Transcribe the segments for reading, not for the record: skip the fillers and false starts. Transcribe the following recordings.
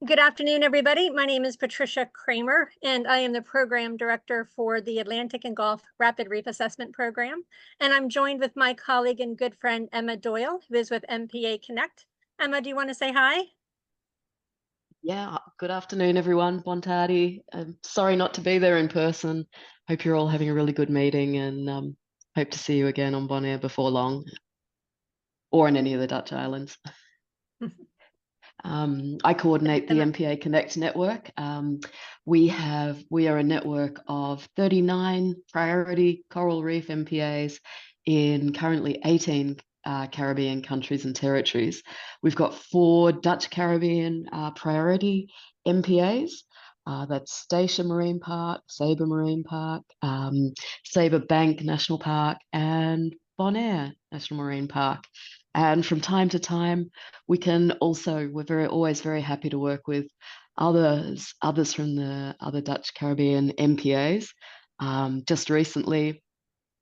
Good afternoon, everybody. My name is Patricia Kramer, and I am the Program Director for the Atlantic and Gulf Rapid Reef Assessment Program. And I'm joined with my colleague and good friend, Emma Doyle, who is with MPAConnect. Emma, do you want to say hi? Yeah, good afternoon, everyone. Bon tardi. Sorry not to be there in person. Hope you're all having a really good meeting and hope to see you again on Bonaire before long or in any of the Dutch islands. I coordinate the Emma. MPAConnect network. We are a network of 39 priority coral reef MPAs in currently 18 Caribbean countries and territories. We've got 4 Dutch Caribbean priority MPAs. That's Statia Marine Park, Sabre Marine Park, Sabre Bank National Park, and Bonaire National Marine Park. And from time to time, we're always very happy to work with others from the other Dutch Caribbean MPAs. Just recently,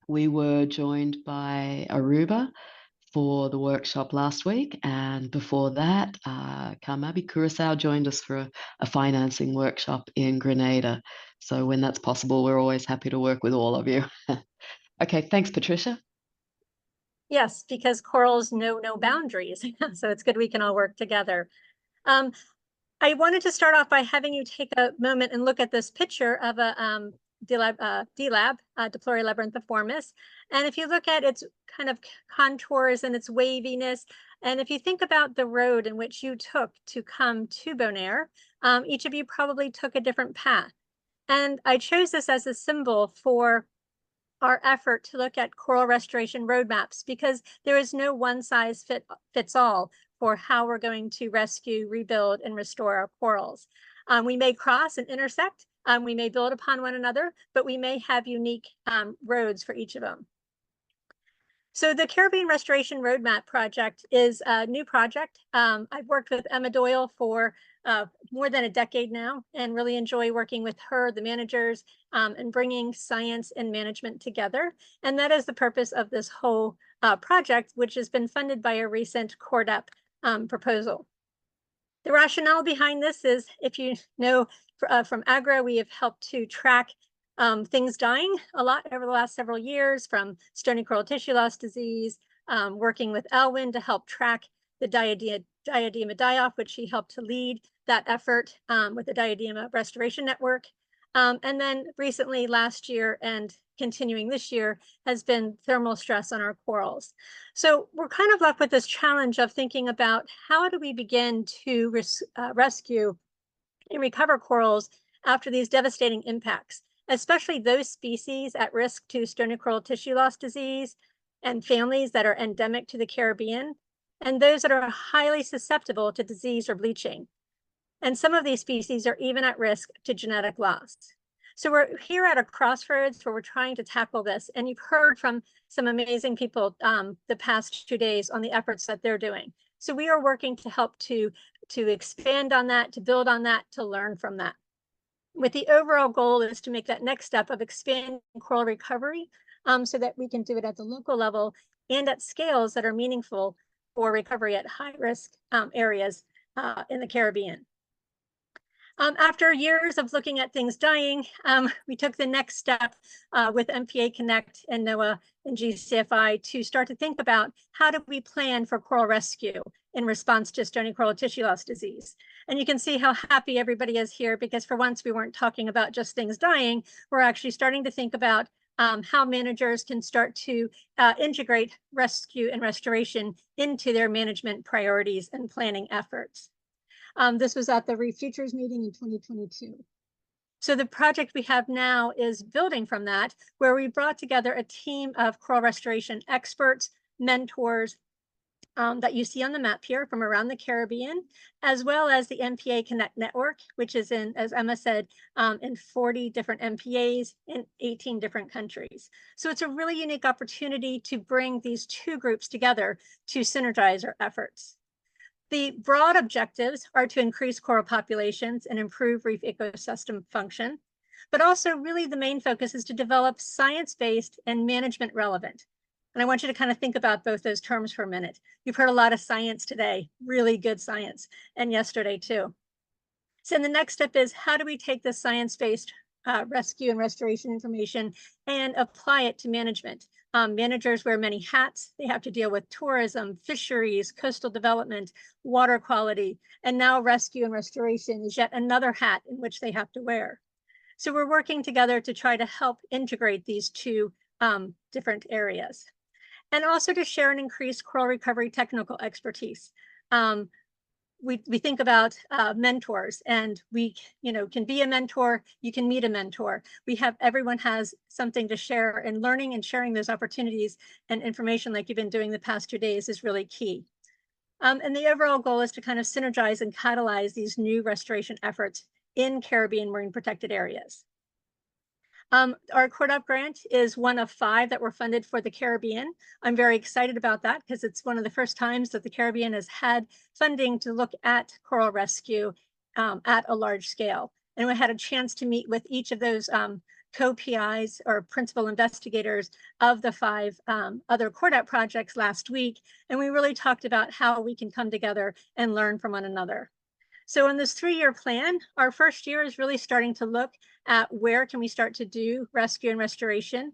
we were joined by Aruba for the workshop last week, and before that, Karmabi Curacao joined us for a financing workshop in Grenada. So when that's possible, we're always happy to work with all of you. Okay, thanks, Patricia. Yes, because corals know no boundaries. So it's good we can all work together. I wanted to start off by having you take a moment and look at this picture of a D-lab, Diploria labyrinthiformis. And if you look at its kind of contours and its waviness, and if you think about the road in which you took to come to Bonaire, each of you probably took a different path. And I chose this as a symbol for our effort to look at coral restoration roadmaps, because there is no one size fits all for how we're going to rescue, rebuild, and restore our corals. We may cross and intersect, we may build upon one another, but we may have unique roads for each of them. So the Caribbean Restoration Roadmap project is a new project. I've worked with Emma Doyle for more than a decade now, and really enjoy working with her, the managers, and bringing science and management together. And that is the purpose of this whole project, which has been funded by a recent CORDAP proposal. The rationale behind this is, if you know from AGRRRA, we have helped to track things dying a lot over the last several years, from stony coral tissue loss disease, working with Elwyn to help track the diadema die-off, which she helped to lead that effort with the Diadema Restoration Network. And then recently, last year and continuing this year, has been thermal stress on our corals. So we're kind of left with this challenge of thinking about how do we begin to rescue and recover corals after these devastating impacts, especially those species at risk to stony coral tissue loss disease and families that are endemic to the Caribbean, and those that are highly susceptible to disease or bleaching. And some of these species are even at risk to genetic loss. So we're here at a crossroads where we're trying to tackle this. And you've heard from some amazing people the past 2 days on the efforts that they're doing. So we are working to help to expand on that, to build on that, to learn from that. With the overall goal is to make that next step of expanding coral recovery so that we can do it at the local level and at scales that are meaningful for recovery at high risk areas in the Caribbean. After years of looking at things dying, we took the next step with MPAConnect and NOAA and GCFI to start to think about how do we plan for coral rescue in response to stony coral tissue loss disease. And you can see how happy everybody is here, because for once we weren't talking about just things dying. We're actually starting to think about how managers can start to integrate rescue and restoration into their management priorities and planning efforts. This was at the Reef Futures meeting in 2022. So the project we have now is building from that, where we brought together a team of coral restoration experts, mentors, that you see on the map here from around the Caribbean, as well as the MPAConnect network, which is in, as Emma said, in 40 different MPAs in 18 different countries. So it's a really unique opportunity to bring these two groups together to synergize our efforts. The broad objectives are to increase coral populations and improve reef ecosystem function, but also really the main focus is to develop science-based and management relevant. And I want you to kind of think about both those terms for a minute. You've heard a lot of science today, really good science, and yesterday too. So the next step is, how do we take this science-based rescue and restoration information and apply it to management? Managers wear many hats. They have to deal with tourism, fisheries, coastal development, water quality, and now rescue and restoration is yet another hat in which they have to wear. So we're working together to try to help integrate these two different areas, and also to share and increase coral recovery technical expertise. We think about mentors, and we can be a mentor, you can meet a mentor. Everyone has something to share, and learning and sharing those opportunities and information like you've been doing the past 2 days is really key. And the overall goal is to kind of synergize and catalyze these new restoration efforts in Caribbean marine protected areas. Our CORDUP grant is one of 5 that were funded for the Caribbean. I'm very excited about that because it's one of the first times that the Caribbean has had funding to look at coral rescue at a large scale. And we had a chance to meet with each of those co-PIs or principal investigators of the 5 other CORDUP projects last week. And we really talked about how we can come together and learn from one another. So in this 3-year plan, our first year is really starting to look at where can we start to do rescue and restoration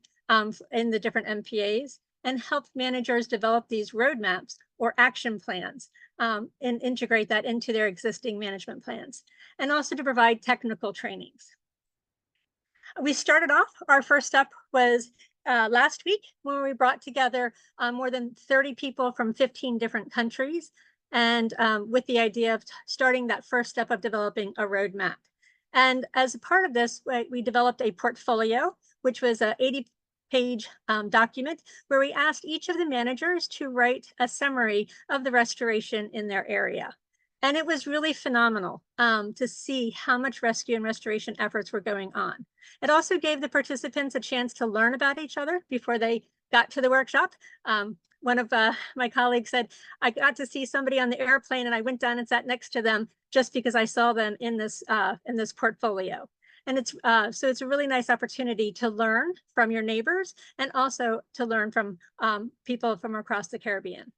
in the different MPAs, and help managers develop these roadmaps or action plans and integrate that into their existing management plans, and also to provide technical trainings. We started off, our first step was last week when we brought together more than 30 people from 15 different countries, and with the idea of starting that first step of developing a roadmap. And as a part of this, we developed a portfolio, which was an 80-page document where we asked each of the managers to write a summary of the restoration in their area. And it was really phenomenal to see how much rescue and restoration efforts were going on. It also gave the participants a chance to learn about each other before they got to the workshop. One of my colleagues said, I got to see somebody on the airplane and I went down and sat next to them just because I saw them in this portfolio. And so it's a really nice opportunity to learn from your neighbors, and also to learn from people from across the Caribbean.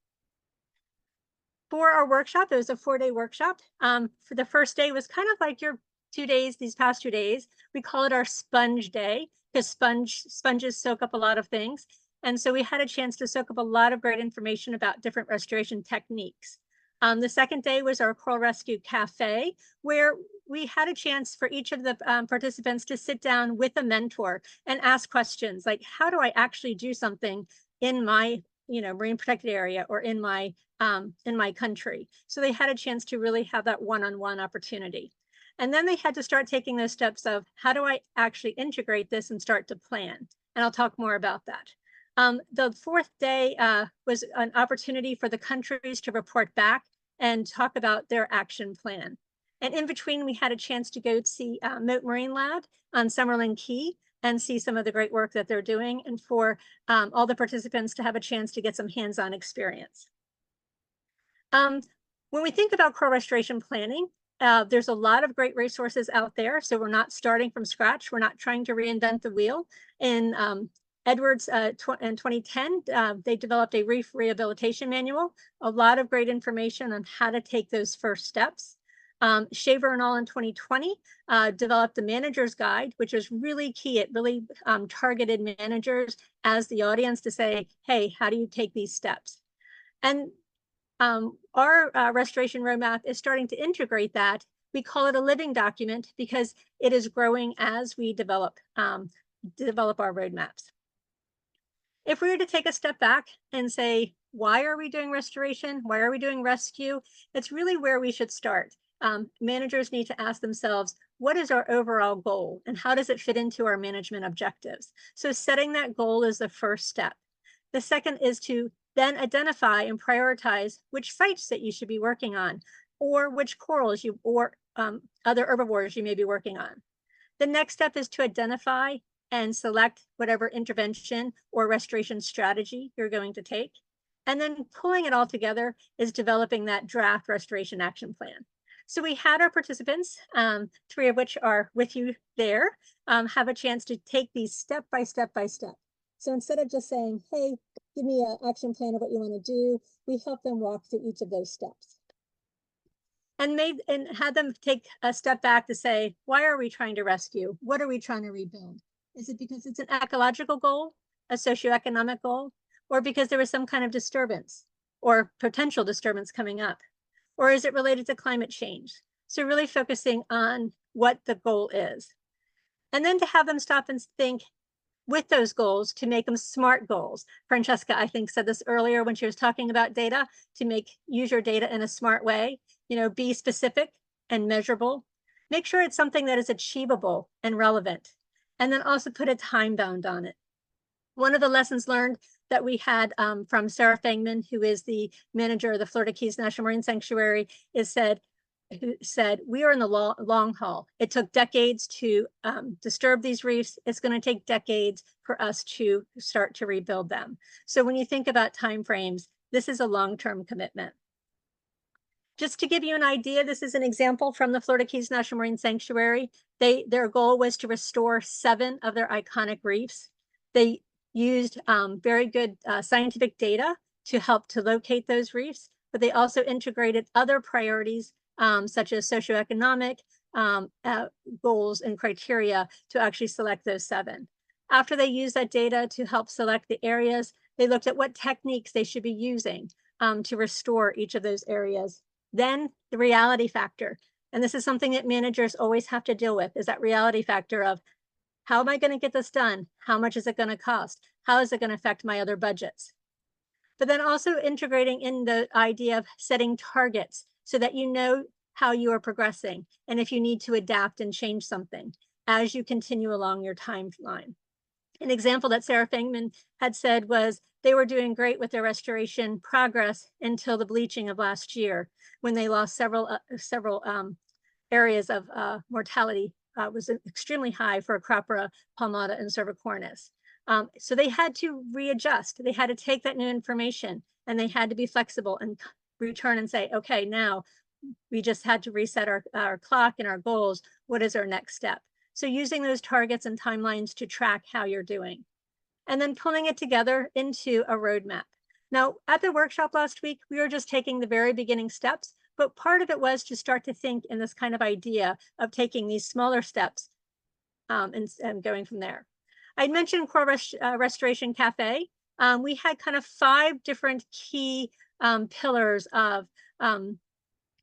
For our workshop, it was a 4-day workshop. For the first day was kind of like your 2 days, these past 2 days. We call it our sponge day because sponges soak up a lot of things. And so we had a chance to soak up a lot of great information about different restoration techniques. The second day was our Coral Rescue Cafe, where we had a chance for each of the participants to sit down with a mentor and ask questions like, how do I actually do something in my marine protected area or in my country? So they had a chance to really have that one-on-one opportunity. And then they had to start taking those steps of, how do I actually integrate this and start to plan? And I'll talk more about that. The fourth day was an opportunity for the countries to report back and talk about their action plan. And in between, we had a chance to go see Moat Marine Lab on Summerlin Key and see some of the great work that they're doing, and for all the participants to have a chance to get some hands-on experience. When we think about coral restoration planning, there's a lot of great resources out there. So we're not starting from scratch. We're not trying to reinvent the wheel. In Edwards in 2010, they developed a reef rehabilitation manual, a lot of great information on how to take those first steps. Shaver and all in 2020 developed the manager's guide, which was really key. It really targeted managers as the audience to say, hey, how do you take these steps? And our restoration roadmap is starting to integrate that. We call it a living document because it is growing as we develop our roadmaps. If we were to take a step back and say, why are we doing restoration? Why are we doing rescue? It's really where we should start. Managers need to ask themselves, what is our overall goal and how does it fit into our management objectives? So setting that goal is the first step. The second is to then identify and prioritize which sites that you should be working on, or which corals or other herbivores you may be working on. The next step is to identify and select whatever intervention or restoration strategy you're going to take. And then pulling it all together is developing that draft restoration action plan. So we had our participants, 3 of which are with you there, have a chance to take these step by step. So instead of just saying, hey, give me an action plan of what you want to do, we help them walk through each of those steps. and had them take a step back to say, why are we trying to rescue? What are we trying to rebuild? Is it because it's an ecological goal, a socioeconomic goal, or because there was some kind of disturbance or potential disturbance coming up? Or is it related to climate change? So really focusing on what the goal is. And then to have them stop and think with those goals to make them smart goals. Francesca, I think, said this earlier when she was talking about data, to use your data in a smart way, be specific and measurable. Make sure it's something that is achievable and relevant. And then also put a time bound on it. One of the lessons learned that we had from Sarah Fangman, who is the manager of the Florida Keys National Marine Sanctuary, who said, we are in the long haul. It took decades to disturb these reefs. It's going to take decades for us to start to rebuild them. So when you think about timeframes, this is a long-term commitment. Just to give you an idea, this is an example from the Florida Keys National Marine Sanctuary. Their goal was to restore 7 of their iconic reefs. They used very good scientific data to help to locate those reefs, but they also integrated other priorities such as socioeconomic goals and criteria to actually select those 7. After they used that data to help select the areas, they looked at what techniques they should be using to restore each of those areas. Then the reality factor, and this is something that managers always have to deal with, is that reality factor of, how am I going to get this done? How much is it going to cost? How is it going to affect my other budgets? But then also integrating in the idea of setting targets so that you know how you are progressing and if you need to adapt and change something as you continue along your timeline. An example that Sarah Fangman had said was they were doing great with their restoration progress until the bleaching of last year, when they lost several areas of mortality. Was extremely high for Kramer, palmata, and cervicornis. So they had to readjust. They had to take that new information and they had to be flexible and return and say, okay, now we just had to reset our clock and our goals. What is our next step? So using those targets and timelines to track how you're doing, and then pulling it together into a roadmap. Now, at the workshop last week, we were just taking the very beginning steps, but part of it was to start to think in this kind of idea of taking these smaller steps and going from there. I mentioned Coral Restoration Cafe. We had kind of 5 different key pillars of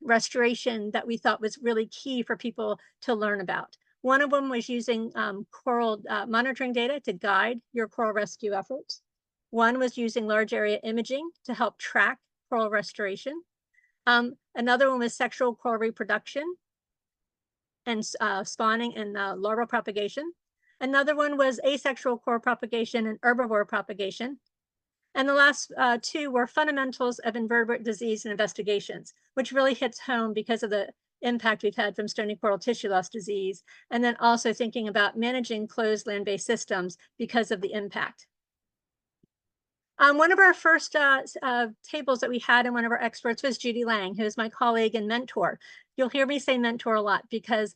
restoration that we thought was really key for people to learn about. One of them was using coral monitoring data to guide your coral rescue efforts. One was using large area imaging to help track coral restoration. Another one was sexual coral reproduction and spawning and larval propagation. Another one was asexual coral propagation and herbivore propagation. And the last 2 were fundamentals of invertebrate disease and investigations, which really hits home because of the impact we've had from stony coral tissue loss disease, and then also thinking about managing closed land-based systems because of the impact. One of our first tables that we had in one of our experts was Judy Lang, who is my colleague and mentor. You'll hear me say mentor a lot because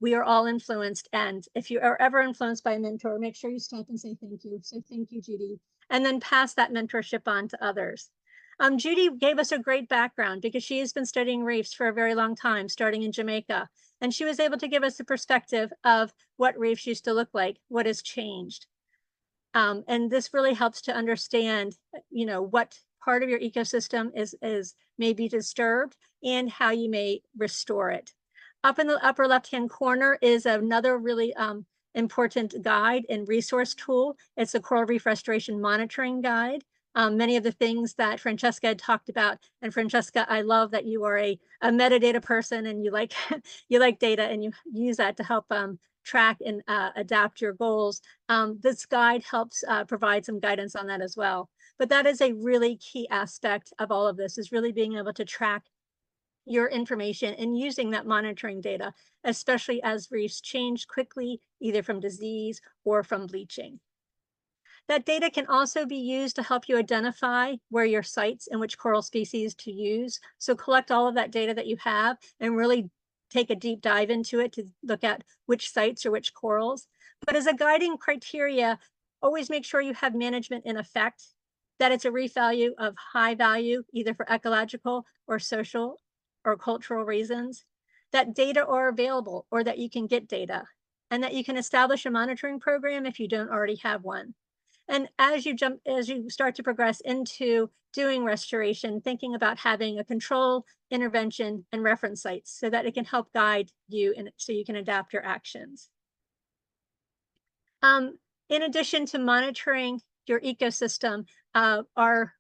we are all influenced, and if you are ever influenced by a mentor, make sure you stop and say thank you. So thank you, Judy, and then pass that mentorship on to others. Judy gave us a great background because she has been studying reefs for a very long time, starting in Jamaica, and she was able to give us a perspective of what reefs used to look like, what has changed. And this really helps to understand, what part of your ecosystem is maybe disturbed and how you may restore it. Up in the upper left-hand corner is another really important guide and resource tool. It's a Coral Reef Restoration Monitoring Guide. Many of the things that Francesca had talked about, and Francesca, I love that you are a metadata person and you like you like data and you use that to help track and adapt your goals. This guide helps provide some guidance on that as well. But that is a really key aspect of all of this, is really being able to track your information and using that monitoring data, especially as reefs change quickly, either from disease or from bleaching. That data can also be used to help you identify where your sites and which coral species to use. So collect all of that data that you have and really take a deep dive into it to look at which sites or which corals. But as a guiding criteria, always make sure you have management in effect, that it's a reef value of high value, either for ecological or social or cultural reasons, that data are available or that you can get data, and that you can establish a monitoring program if you don't already have one. And as you start to progress into doing restoration, thinking about having a control, intervention, and reference sites so that it can help guide you and so you can adapt your actions. In addition to monitoring your ecosystem, our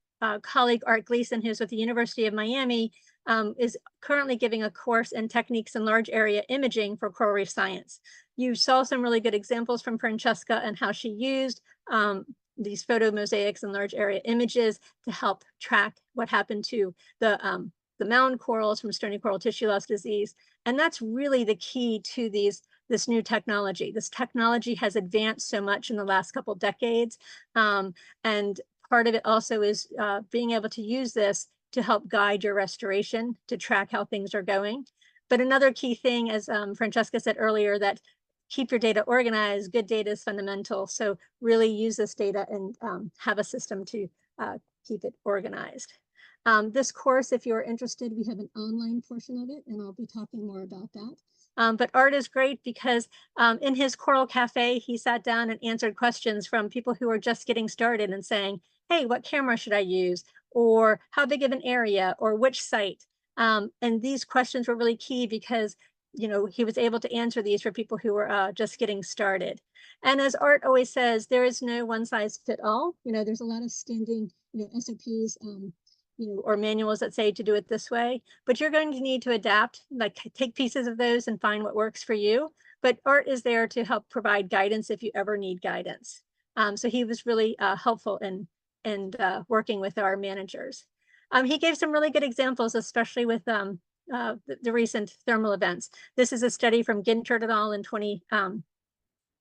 colleague Art Gleason, who's with the University of Miami, is currently giving a course in techniques in large area imaging for coral reef science. You saw some really good examples from Francesca and how she used these photo mosaics and large area images to help track what happened to the mound corals from stony coral tissue loss disease. And that's really the key to this new technology. This technology has advanced so much in the last couple decades. And part of it also is being able to use this to help guide your restoration, to track how things are going. But another key thing, as Francesca said earlier, that keep your data organized, good data is fundamental. So really use this data and have a system to keep it organized. This course, if you're interested, we have an online portion of it, and I'll be talking more about that. But Art is great because in his Coral Cafe, he sat down and answered questions from people who are just getting started and saying, hey, what camera should I use? Or how big of an area? Or which site? And these questions were really key because he was able to answer these for people who were just getting started. And as Art always says, there is no one size fit all. There's a lot of standing SOPs or manuals that say to do it this way, but you're going to need to adapt, like take pieces of those and find what works for you. But Art is there to help provide guidance if you ever need guidance. So he was really helpful in working with our managers. He gave some really good examples, especially with the recent thermal events. This is a study from Gintert et al.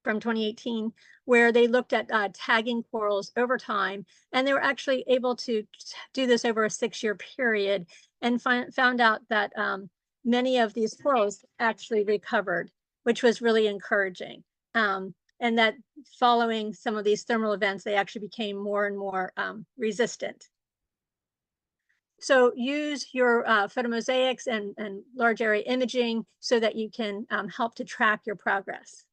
From 2018, where they looked at tagging corals over time, and they were actually able to do this over a 6-year period and found out that many of these corals actually recovered, which was really encouraging. And that following some of these thermal events, they actually became more and more resistant. So use your photomosaics and large area imaging so that you can help to track your progress.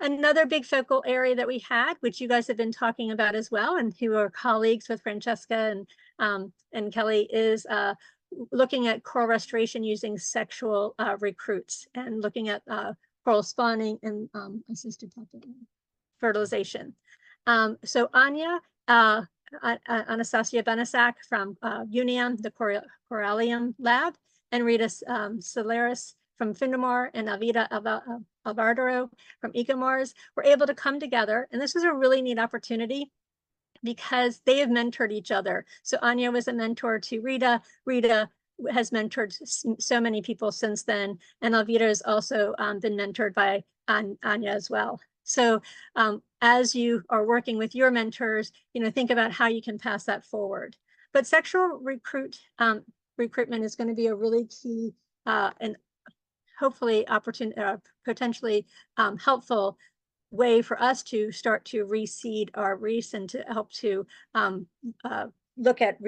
Another big focal area that we had, which you guys have been talking about as well, and who are colleagues with Francesca and Kelly, is looking at coral restoration using sexual recruits and looking at coral spawning and assisted fertilization. So Anya, Anastasia Benesak from UNIAM, the Corallium Lab, and Rita Solaris from Fundamar, and Alvida Alvaro from EcoMars were able to come together. And this was a really neat opportunity because they have mentored each other. So Anya was a mentor to Rita. Rita has mentored so many people since then. And Alvida has also been mentored by Anya as well. So as you are working with your mentors, think about how you can pass that forward. But sexual recruitment is going to be a really key and hopefully potentially helpful way for us to start to reseed our reefs and to help to look at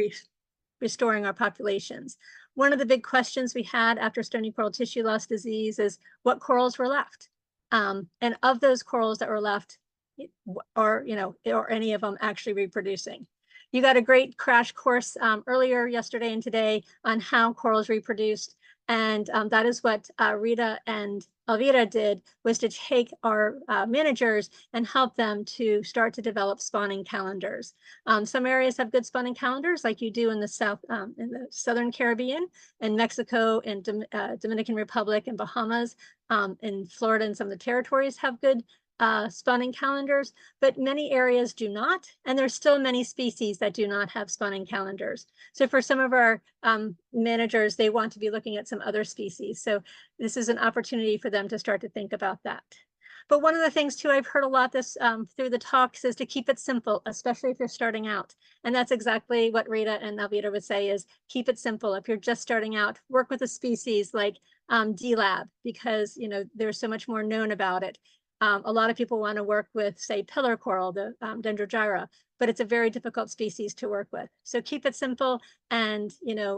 restoring our populations. One of the big questions we had after stony coral tissue loss disease is what corals were left. And of those corals that were left, are any of them actually reproducing? You got a great crash course earlier yesterday and today on how corals reproduced. And that is what Rita and Alvira did, was to take our managers and help them to start to develop spawning calendars. Some areas have good spawning calendars, like you do in the Southern Caribbean, and Mexico and Dominican Republic and Bahamas, and Florida and some of the territories have good spawning calendars, but many areas do not, and there's still many species that do not have spawning calendars. So for some of our managers, they want to be looking at some other species. So this is an opportunity for them to start to think about that. But one of the things too, I've heard a lot this through the talks, is to keep it simple, especially if you're starting out. And that's exactly what Rita and Alvira would say, is keep it simple. If you're just starting out, work with a species like D-Lab, because there's so much more known about it. A lot of people want to work with, say, pillar coral, the Dendrogyra, but it's a very difficult species to work with. So keep it simple and,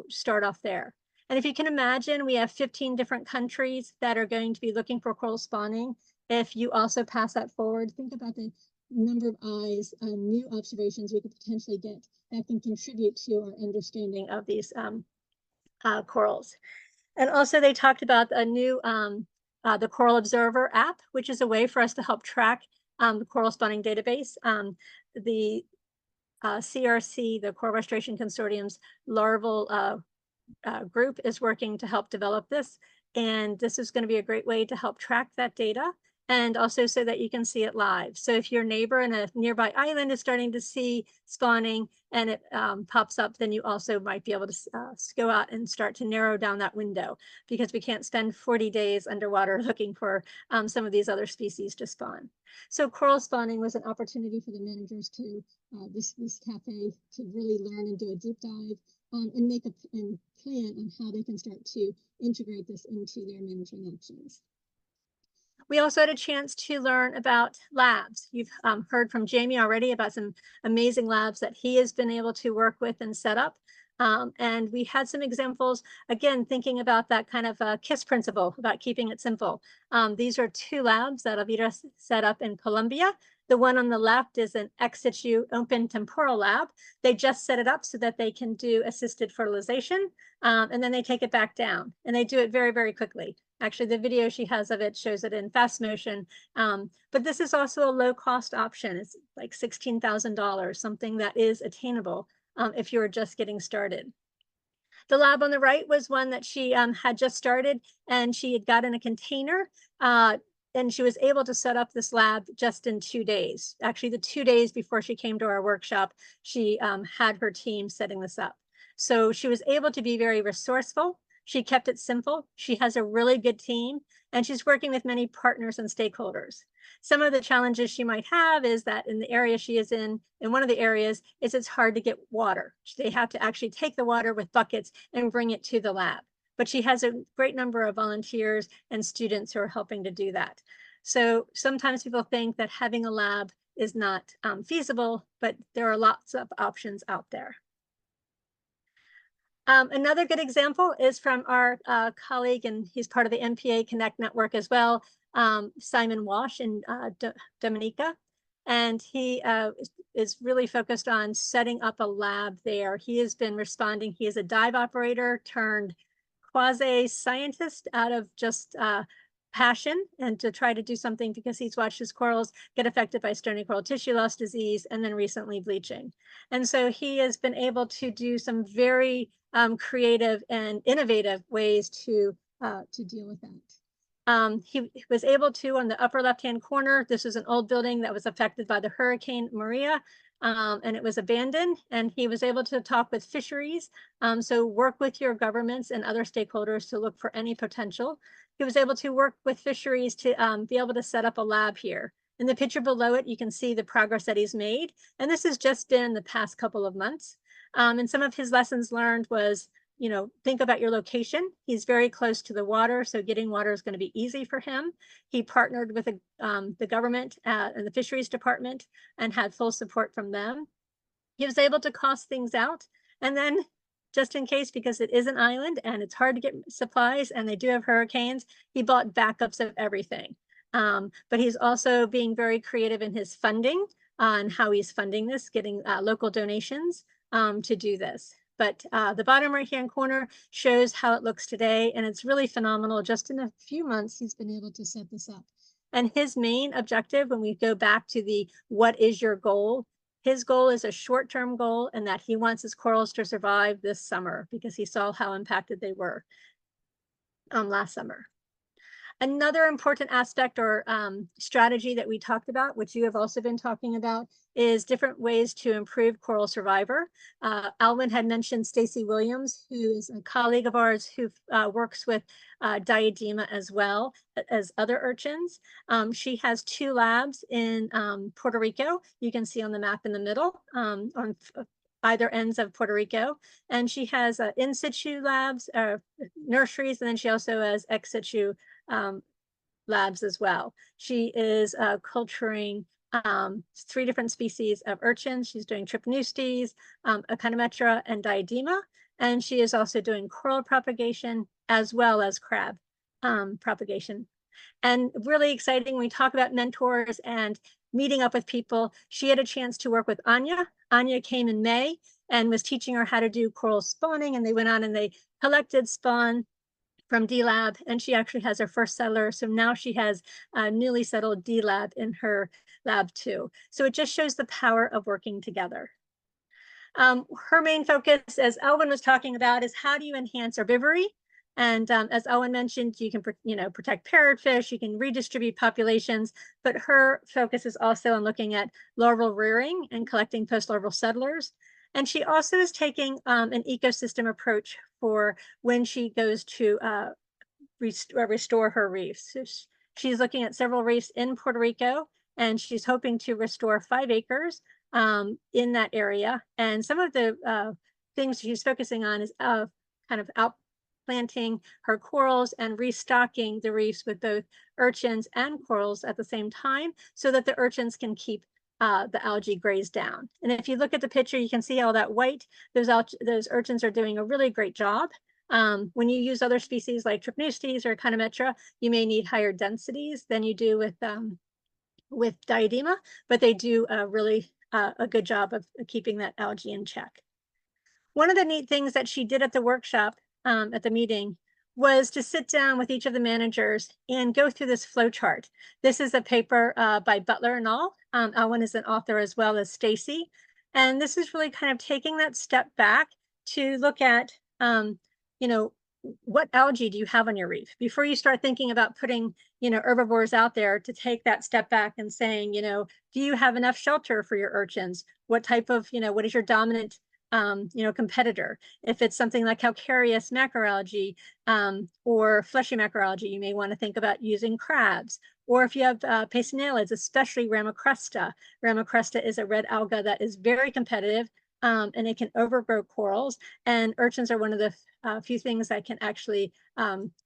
start off there. And if you can imagine, we have 15 different countries that are going to be looking for coral spawning. If you also pass that forward, think about the number of eyes, new observations we could potentially get that can contribute to our understanding of these corals. And also they talked about a new, the Coral Observer app, which is a way for us to help track the coral spawning database. The CRC, the Coral Restoration Consortium's larval group is working to help develop this. And this is going to be a great way to help track that data and also so that you can see it live. So if your neighbor in a nearby island is starting to see spawning and it pops up, then you also might be able to go out and start to narrow down that window, because we can't spend 40 days underwater looking for some of these other species to spawn. So coral spawning was an opportunity for the managers to, this cafe, to really learn and do a deep dive and make a plan on how they can start to integrate this into their management actions. We also had a chance to learn about labs. You've heard from Jamie already about some amazing labs that he has been able to work with and set up. And we had some examples, again, thinking about that kind of KISS principle about keeping it simple. These are 2 labs that Alvira set up in Colombia. The one on the left is an ex situ open temporal lab. They just set it up so that they can do assisted fertilization, and then they take it back down, and they do it very, very quickly. Actually, the video she has of it shows it in fast motion. But this is also a low-cost option. It's like $16,000, something that is attainable if you're just getting started. The lab on the right was one that she had just started, and she had gotten a container, and she was able to set up this lab just in 2 days. Actually, the 2 days before she came to our workshop, she had her team setting this up. So she was able to be very resourceful. She kept it simple. She has a really good team, and she's working with many partners and stakeholders. Some of the challenges she might have is that in the area she is in one of the areas, is it's hard to get water. They have to actually take the water with buckets and bring it to the lab. But she has a great number of volunteers and students who are helping to do that. So sometimes people think that having a lab is not feasible, but there are lots of options out there. Another good example is from our colleague, and he's part of the MPAConnect network as well, Simon Walsh in Dominica. And he is really focused on setting up a lab there. He has been responding. He is a dive operator turned quasi-scientist out of just passion and to try to do something, because he's watched his corals get affected by stony coral tissue loss disease and then recently bleaching. And so he has been able to do some very creative and innovative ways to deal with that. He was able to, on the upper left-hand corner, this is an old building that was affected by the Hurricane Maria, and it was abandoned, and he was able to talk with fisheries. So work with your governments and other stakeholders to look for any potential. He was able to work with fisheries to be able to set up a lab here. In the picture below it, you can see the progress that he's made. And this has just been in the past couple of months. And some of his lessons learned was, you know, think about your location. He's very close to the water, so getting water is going to be easy for him. He partnered with the government and the fisheries department and had full support from them. He was able to cost things out. And then, just in case, because it is an island and it's hard to get supplies and they do have hurricanes, he bought backups of everything. But he's also being very creative in his funding on how he's funding this, getting local donations to do this. But the bottom right-hand corner shows how it looks today, and it's really phenomenal. Just in a few months, he's been able to set this up. And his main objective, when we go back to the what is your goal, his goal is a short-term goal, and that he wants his corals to survive this summer because he saw how impacted they were last summer. Another important aspect or strategy that we talked about, which you have also been talking about, is different ways to improve coral survivor. Alwyn had mentioned Stacy Williams, who is a colleague of ours who works with diadema as well as other urchins. She has 2 labs in Puerto Rico. You can see on the map in the middle on either ends of Puerto Rico. And she has in situ labs, nurseries, and then she also has ex situ labs as well. She is culturing 3 different species of urchins. She's doing Trypanostes, Echinometra, and diadema. and she is also doing coral propagation as well as crab propagation. And really exciting, when we talk about mentors and meeting up with people, she had a chance to work with Anya. Anya came in May and was teaching her how to do coral spawning, and they went on and they collected spawn from D-Lab, and she actually has her first settler. So now she has a newly settled D-Lab in her lab too. So it just shows the power of working together. Her main focus, as Elwin was talking about, is how do you enhance herbivory? And as Elwin mentioned, you can protect parrotfish, you can redistribute populations, but her focus is also on looking at larval rearing and collecting post-larval settlers. And she also is taking an ecosystem approach for when she goes to restore her reefs. So she's looking at several reefs in Puerto Rico, and she's hoping to restore 5 acres in that area. And some of the things she's focusing on is kind of outplanting her corals and restocking the reefs with both urchins and corals at the same time, so that the urchins can keep the algae grazed down. And if you look at the picture, you can see all that white. Those urchins are doing a really great job. When you use other species like Trypanostes or Echinometra, you may need higher densities than you do with diadema, but they do really a good job of keeping that algae in check. One of the neat things that she did at the workshop, at the meeting, was to sit down with each of the managers and go through this flow chart. This is a paper by Butler and al. Elwin is an author as well as Stacy. And this is really kind of taking that step back to look at, what algae do you have on your reef? Before you start thinking about putting, herbivores out there, to take that step back and saying, do you have enough shelter for your urchins? What type of, what is your dominant competitor? If it's something like calcareous macroalgae or fleshy macroalgae, you may want to think about using crabs. Or if you have Paesionalids, especially Ramocresta. Ramocresta is a red alga that is very competitive, and it can overgrow corals. And urchins are one of the few things that can actually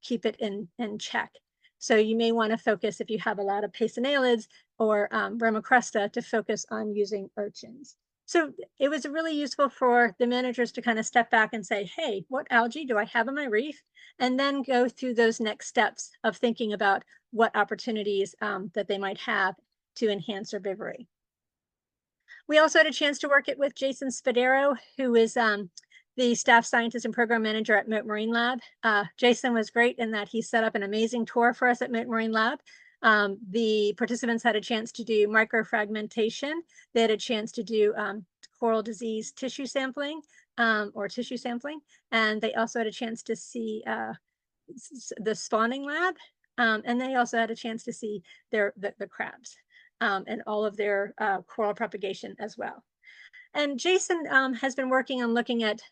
keep it in check. So you may want to focus, if you have a lot of Paesionalids or Ramocresta, to focus on using urchins. So it was really useful for the managers to kind of step back and say, hey, what algae do I have on my reef? And then go through those next steps of thinking about what opportunities that they might have to enhance herbivory. We also had a chance to work it with Jason Spadero, who is the staff scientist and program manager at Moat Marine Lab. Jason was great in that he set up an amazing tour for us at Moat Marine Lab. The participants had a chance to do microfragmentation. They had a chance to do coral disease tissue sampling, and they also had a chance to see the spawning lab, and they also had a chance to see the crabs and all of their coral propagation as well. And Jason has been working on looking at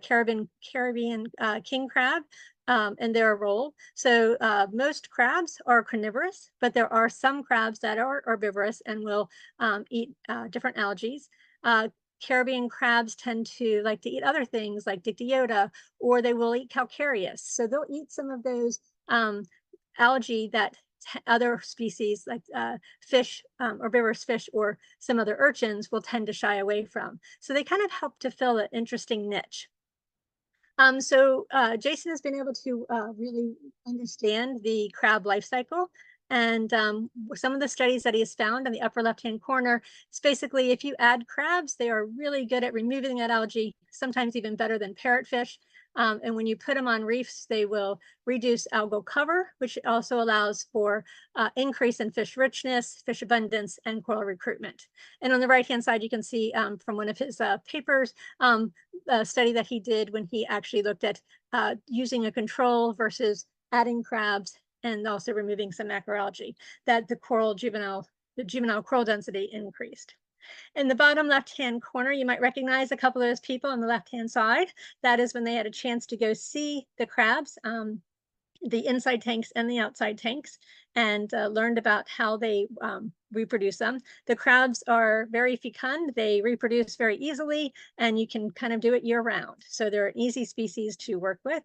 Caribbean king crab and their role. So most crabs are carnivorous, but there are some crabs that are herbivorous and will eat different algae. Caribbean crabs tend to like to eat other things like Dictyota, or they will eat calcareous. So they'll eat some of those algae that other species like fish, herbivorous fish, or some other urchins will tend to shy away from. So they kind of help to fill an interesting niche. So Jason has been able to really understand the crab life cycle. And some of the studies that he has found in the upper left-hand corner is basically, if you add crabs, they are really good at removing that algae, sometimes even better than parrotfish. And when you put them on reefs, they will reduce algal cover, which also allows for increase in fish richness, fish abundance, and coral recruitment. And on the right-hand side, you can see from one of his papers, a study that he did when he actually looked at using a control versus adding crabs and also removing some macroalgae, that the juvenile coral density increased. In the bottom left-hand corner, you might recognize a couple of those people on the left-hand side. That is when they had a chance to go see the crabs, the inside tanks and the outside tanks, and learned about how they reproduce them. The crabs are very fecund. They reproduce very easily, and you can kind of do it year-round. So they're an easy species to work with.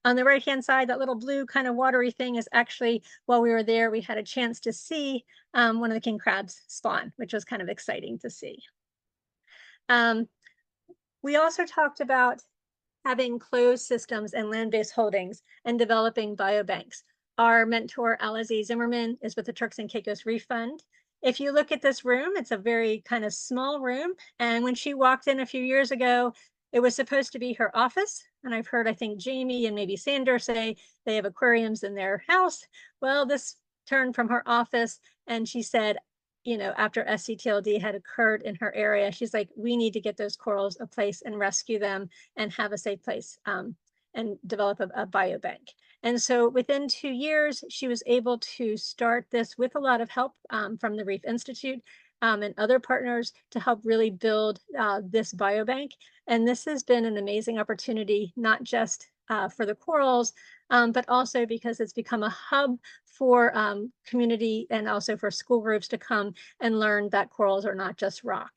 On the right-hand side, that little blue kind of watery thing is actually, while we were there, we had a chance to see one of the king crabs spawn, which was kind of exciting to see. We also talked about having closed systems and land-based holdings and developing biobanks. Our mentor, Alize Zimmerman, is with the Turks and Caicos Reef Fund. If you look at this room, it's a very kind of small room. And when she walked in a few years ago, it was supposed to be her office. And I've heard, I think, Jamie and maybe Sander say they have aquariums in their house. Well, this turned from her office, and she said, you know, after SCTLD had occurred in her area, she's like, we need to get those corals a place and rescue them and have a safe place and develop a biobank. And so within 2 years, she was able to start this with a lot of help from the Reef Institute and other partners to help really build this biobank. And this has been an amazing opportunity, not just for the corals, but also because it's become a hub for community and also for school groups to come and learn that corals are not just rock.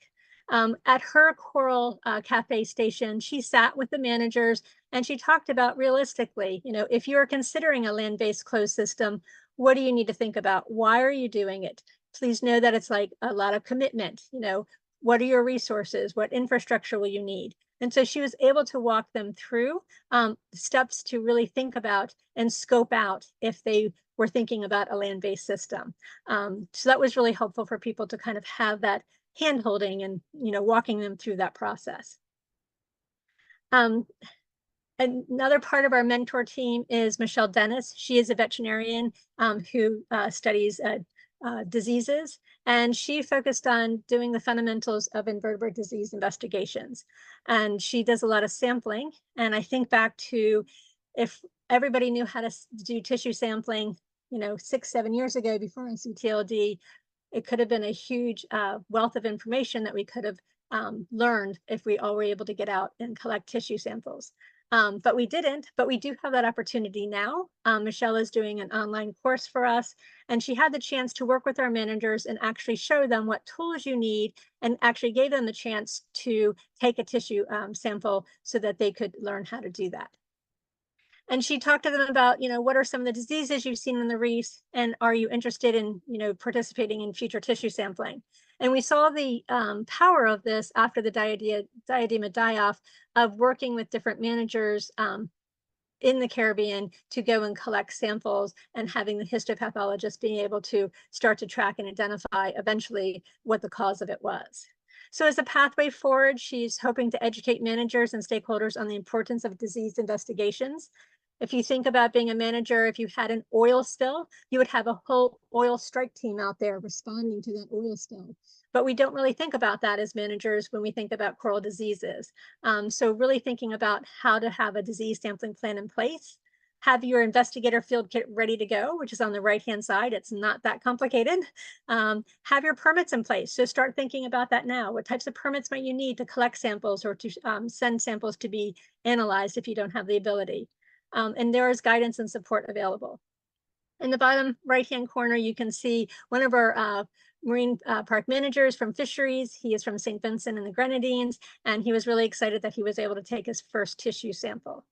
At her coral cafe station, she sat with the managers and she talked about realistically, you know, if you're considering a land-based closed system, what do you need to think about? Why are you doing it? Please know that it's like a lot of commitment. You know, what are your resources? What infrastructure will you need? And so she was able to walk them through steps to really think about and scope out if they were thinking about a land-based system. So that was really helpful for people to kind of have that hand-holding and, you know, walking them through that process. Another part of our mentor team is Michelle Dennis. She is a veterinarian who studies diseases, and she focused on doing the fundamentals of invertebrate disease investigations. And she does a lot of sampling. And I think back to if everybody knew how to do tissue sampling, you know, 6-7 years ago before NCTLD, it could have been a huge wealth of information that we could have learned if we all were able to get out and collect tissue samples. But we didn't, but we do have that opportunity now. Michelle is doing an online course for us, and she had the chance to work with our managers and actually show them what tools you need and actually gave them the chance to take a tissue sample so that they could learn how to do that. And she talked to them about, you know, what are some of the diseases you've seen in the reefs, and are you interested in, you know, participating in future tissue sampling? And we saw the power of this after the diadema die-off of working with different managers in the Caribbean to go and collect samples and having the histopathologist being able to start to track and identify eventually what the cause of it was. So as a pathway forward, she's hoping to educate managers and stakeholders on the importance of disease investigations. If you think about being a manager, if you had an oil spill, you would have a whole oil strike team out there responding to that oil spill. But we don't really think about that as managers when we think about coral diseases. So really thinking about how to have a disease sampling plan in place, have your investigator field kit ready to go, which is on the right-hand side. It's not that complicated. Have your permits in place. So start thinking about that now. What types of permits might you need to collect samples or to send samples to be analyzed if you don't have the ability? And there is guidance and support available. In the bottom right-hand corner, you can see one of our marine park managers from fisheries. He is from St. Vincent and the Grenadines, and he was really excited that he was able to take his first tissue sample.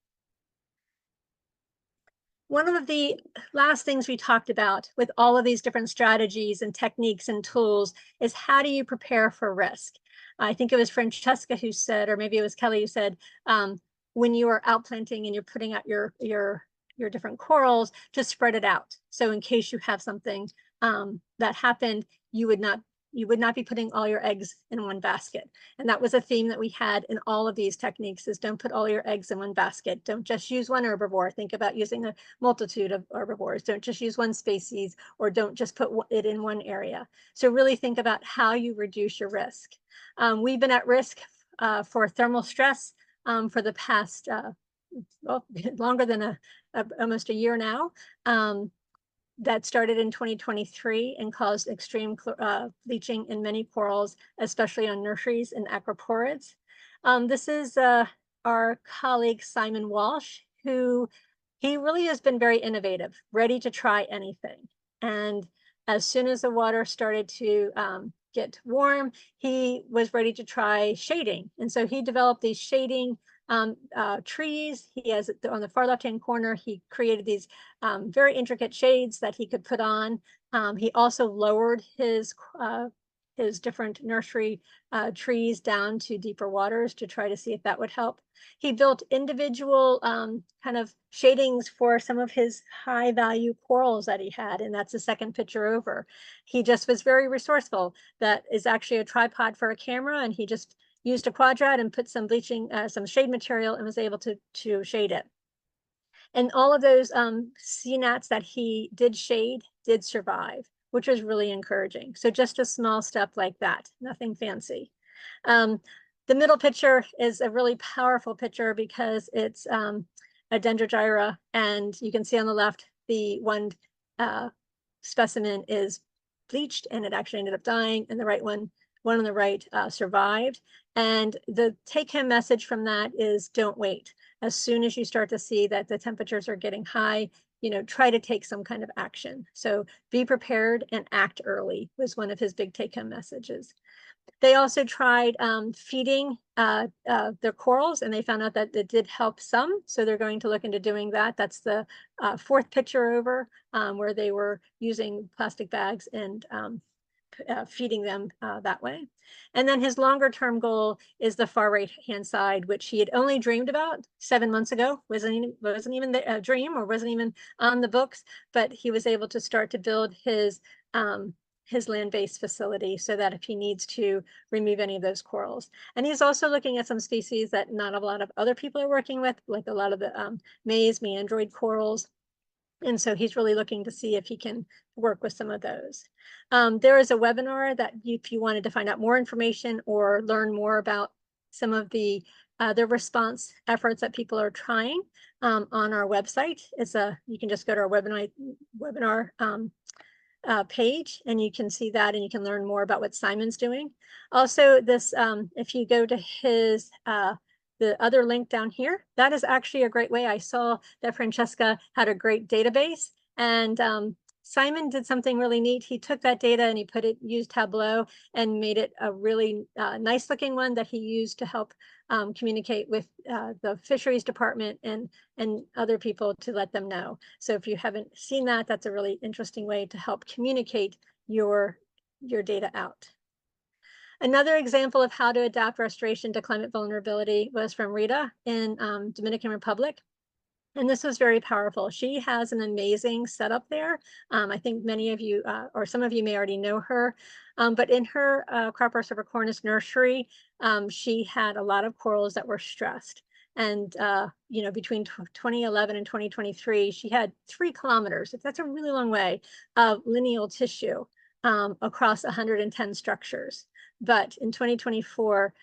One of the last things we talked about with all of these different strategies and techniques and tools is how do you prepare for risk? I think it was Francesca who said, or maybe it was Kelly who said, when you are outplanting and you're putting out your different corals, to spread it out. So in case you have something that happened, you would not be putting all your eggs in one basket. And that was a theme that we had in all of these techniques, is don't put all your eggs in one basket. Don't just use one herbivore. Think about using a multitude of herbivores. Don't just use one species, or don't just put it in one area. So really think about how you reduce your risk. We've been at risk for thermal stress for the past, well, longer than almost a year now. That started in 2023 and caused extreme bleaching in many corals, especially on nurseries and aquaporids. This is our colleague, Simon Walsh, who he really has been very innovative, ready to try anything. And as soon as the water started to get warm, he was ready to try shading. And so he developed these shading trees. He has on the far left-hand corner, he created these very intricate shades that he could put on. He also lowered his his different nursery trees down to deeper waters to try to see if that would help. He built individual kind of shadings for some of his high value corals that he had, and that's the second picture over. He just was very resourceful. That is actually a tripod for a camera, and he just used a quadrant and put some bleaching, some shade material, and was able to shade it. And all of those sea gnats that he did shade did survive, which was really encouraging. So just a small step like that, nothing fancy. The middle picture is a really powerful picture because it's a AGRRA, and you can see on the left, the one specimen is bleached and it actually ended up dying, and the right one on the right survived. And the take-home message from that is don't wait. As soon as you start to see that the temperatures are getting high, you know, try to take some kind of action. So be prepared and act early was one of his big take-home messages. They also tried feeding their corals, and they found out that it did help some. So they're going to look into doing that. That's the fourth picture over, where they were using plastic bags and feeding them that way. And then his longer term goal is the far right hand side, which he had only dreamed about 7 months ago. Wasn't even a dream, or wasn't even on the books, but he was able to start to build his land-based facility so that if he needs to remove any of those corals. And he's also looking at some species that not a lot of other people are working with, like a lot of the maize, meandroid corals. And so he's really looking to see if he can work with some of those. There is a webinar that if you wanted to find out more information or learn more about some of the response efforts that people are trying on our website. You can just go to our webinar page, and you can see that, and you can learn more about what Simon's doing. Also, this if you go to his the other link down here, that is actually a great way. I saw that Francesca had a great database, and Simon did something really neat. He took that data and he used Tableau and made it a really nice looking one that he used to help communicate with the fisheries department and other people to let them know. So if you haven't seen that, that's a really interesting way to help communicate your data out. Another example of how to adapt restoration to climate vulnerability was from Rita in Dominican Republic. And this was very powerful. She has an amazing setup there. I think many of you, or some of you may already know her, but in her Cropper Cornus nursery, she had a lot of corals that were stressed. And, you know, between 2011 and 2023, she had 3 kilometers, that's a really long way, of lineal tissue across 110 structures. But in 2024,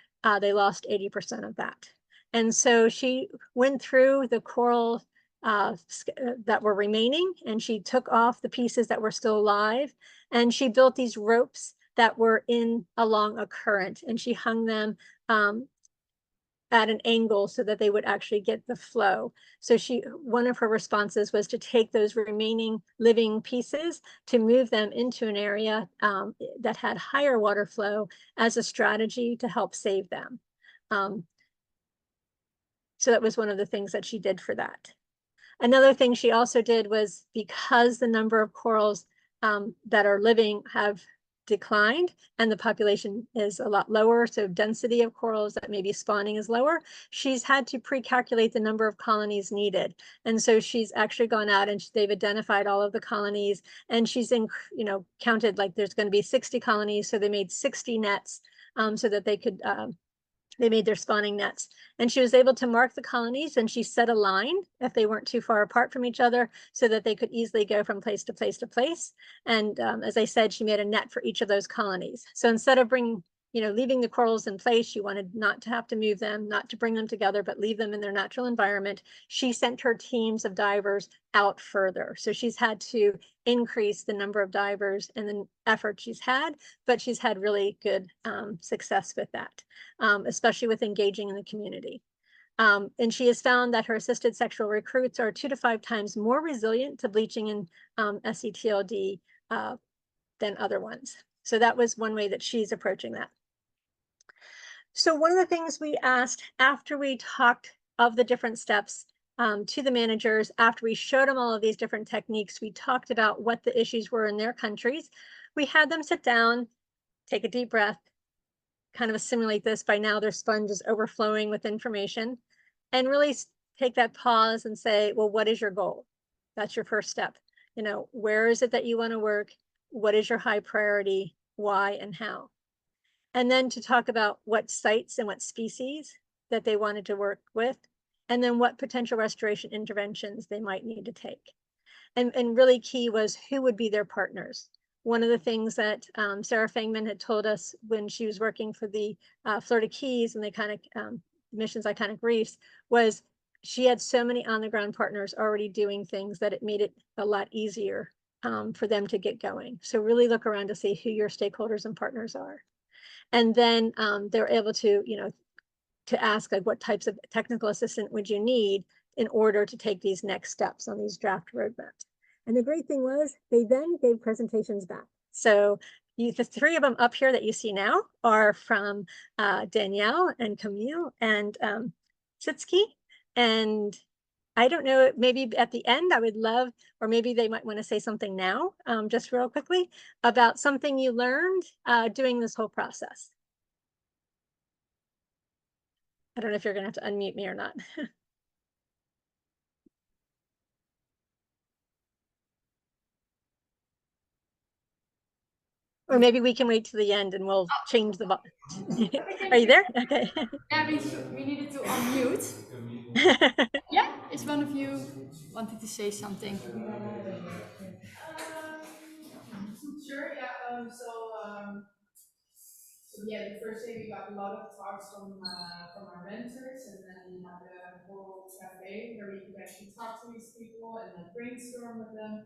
they lost 80% of that. And so she went through the coral that were remaining, and she took off the pieces that were still alive, and she built these ropes that were along a current, and she hung them at an angle so that they would actually get the flow. So one of her responses was to take those remaining living pieces to move them into an area that had higher water flow as a strategy to help save them. So that was one of the things that she did for that. Another thing she also did was, because the number of corals that are living have declined and the population is a lot lower, so density of corals that may be spawning is lower, she's had to pre-calculate the number of colonies needed. And so she's actually gone out and they've identified all of the colonies, and she's counted, like there's going to be 60 colonies, so they made 60 nets so that they could they made their spawning nets. And she was able to mark the colonies, and she set a line if they weren't too far apart from each other so that they could easily go from place to place to place. And as I said, she made a net for each of those colonies. So instead of leaving the corals in place, she wanted not to have to move them, not to bring them together, but leave them in their natural environment. She sent her teams of divers out further. So she's had to increase the number of divers and the effort she's had, but she's had really good success with that, especially with engaging in the community. And she has found that her assisted sexual recruits are 2 to 5 times more resilient to bleaching and SETLD than other ones. So that was one way that she's approaching that. So one of the things we asked after we talked of the different steps to the managers, after we showed them all of these different techniques, we talked about what the issues were in their countries. We had them sit down, take a deep breath, kind of assimilate this. By now their sponge is overflowing with information, and really take that pause and say, well, what is your goal? That's your first step. You know, where is it that you want to work? What is your high priority? Why and how? And then to talk about what sites and what species that they wanted to work with, and then what potential restoration interventions they might need to take. And really key was who would be their partners. One of the things that Sarah Fangman had told us when she was working for the Florida Keys and the missions Iconic Reefs was she had so many on the ground partners already doing things that it made it a lot easier for them to get going. So really look around to see who your stakeholders and partners are. And then they're able to, you know, to ask like what types of technical assistance would you need in order to take these next steps on these draft roadmaps. And the great thing was they then gave presentations back. So the three of them up here that you see now are from Danielle and Camille and Sitski. And I don't know, maybe at the end I would love, or maybe they might want to say something now, just real quickly, about something you learned doing this whole process. I don't know if you're going to have to unmute me or not. Or maybe we can wait to the end and we'll change the button. Are you there? Okay. Yeah, we needed to unmute. Yeah, is one of you wanted to say something? Sure, yeah. So yeah, the first day we got a lot of talks from our mentors, and then we had a whole cafe where we could actually talk to these people and then brainstorm with them.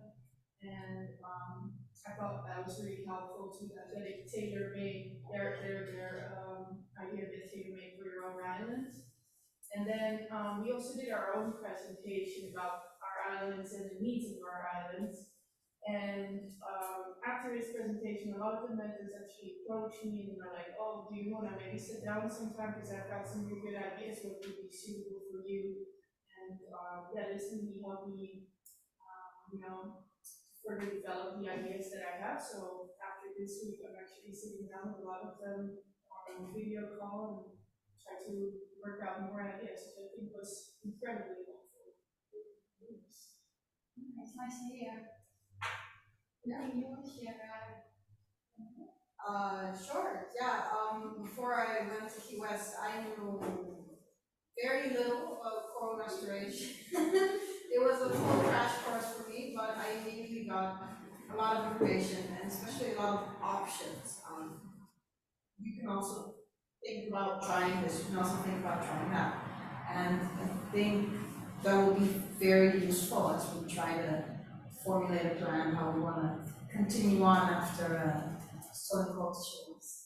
And I thought that was really helpful to that they tailor-made their idea of tailor-made for your own island. And then we also did our own presentation about our islands and the needs of our islands. And after his presentation, a lot of the mentors actually approached me and were like, oh, do you want to maybe sit down sometime? Because I've got some really good ideas what would be suitable for you. And yeah, this really helped me, you know, further develop the ideas that I have. So after this week, I'm actually sitting down with a lot of them on a video call and try to work out more ideas, which I think was incredibly helpful. It's nice to hear. Anything you want to share? Sure. Yeah. Before I went to Key West, I knew very little about coral restoration. It was a full crash course for me, but I immediately got a lot of information and especially a lot of options. You can also think about trying this. You can also think about trying that, and I think that will be very useful as we try to formulate a plan how we want to continue on after Stony Cold shows.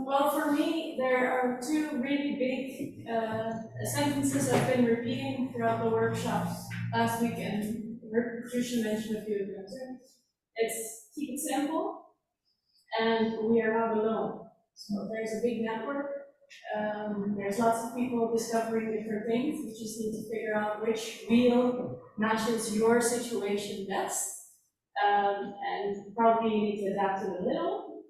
Well, for me, there are two really big sentences I've been repeating throughout the workshops last week, and Patricia mentioned a few of them too. It's keep it simple, and we are not alone. So there's a big network. There's lots of people discovering different things. You just need to figure out which wheel matches your situation best. And probably you need to adapt it a little,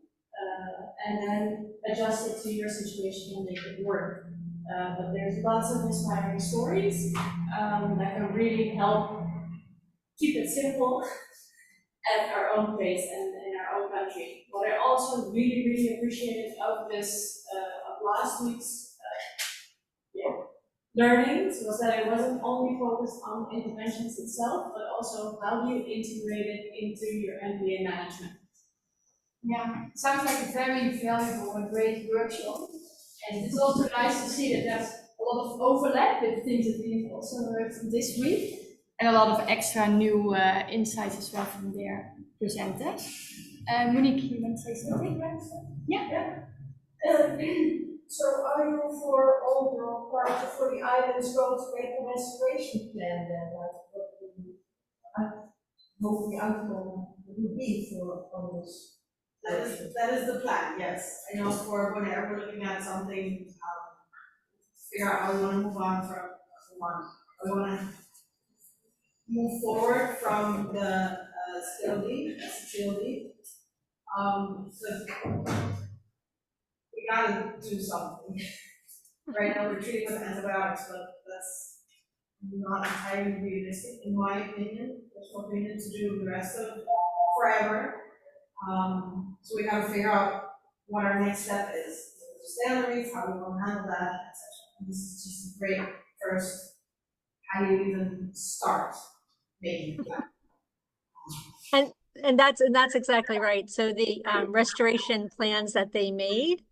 and then adjust it to your situation and make it work. But there's lots of inspiring stories that can really help keep it simple at our own pace and in our own country. What I also really, really appreciated of this, of last week's learnings was that it wasn't only focused on interventions itself, but also how do you integrate it into your MBA management. Yeah, sounds like a very valuable and great workshop. And it's also nice to see that there's a lot of overlap with things that we've also heard this week, and a lot of extra new insights as well from their presenters. Monique, you want to say something? Yeah. So are you for all your parts for the islands go to make a restoration plan then? What the outcome would be for all this? That is the plan, yes. I know for Bonaire, we're looking at something, figure out how we want to move on from one. We want to move forward from the TLD, that's TLD. So we gotta do something. Right now we're treating with antibiotics, but that's not entirely realistic, in my opinion. Personal opinion, to do the rest of forever. So we gotta figure out what our next step is. To stay on the reef, how we want to handle that, etc. And this is just a great first. How do you even start making that? And that's exactly right. So the restoration plans that they made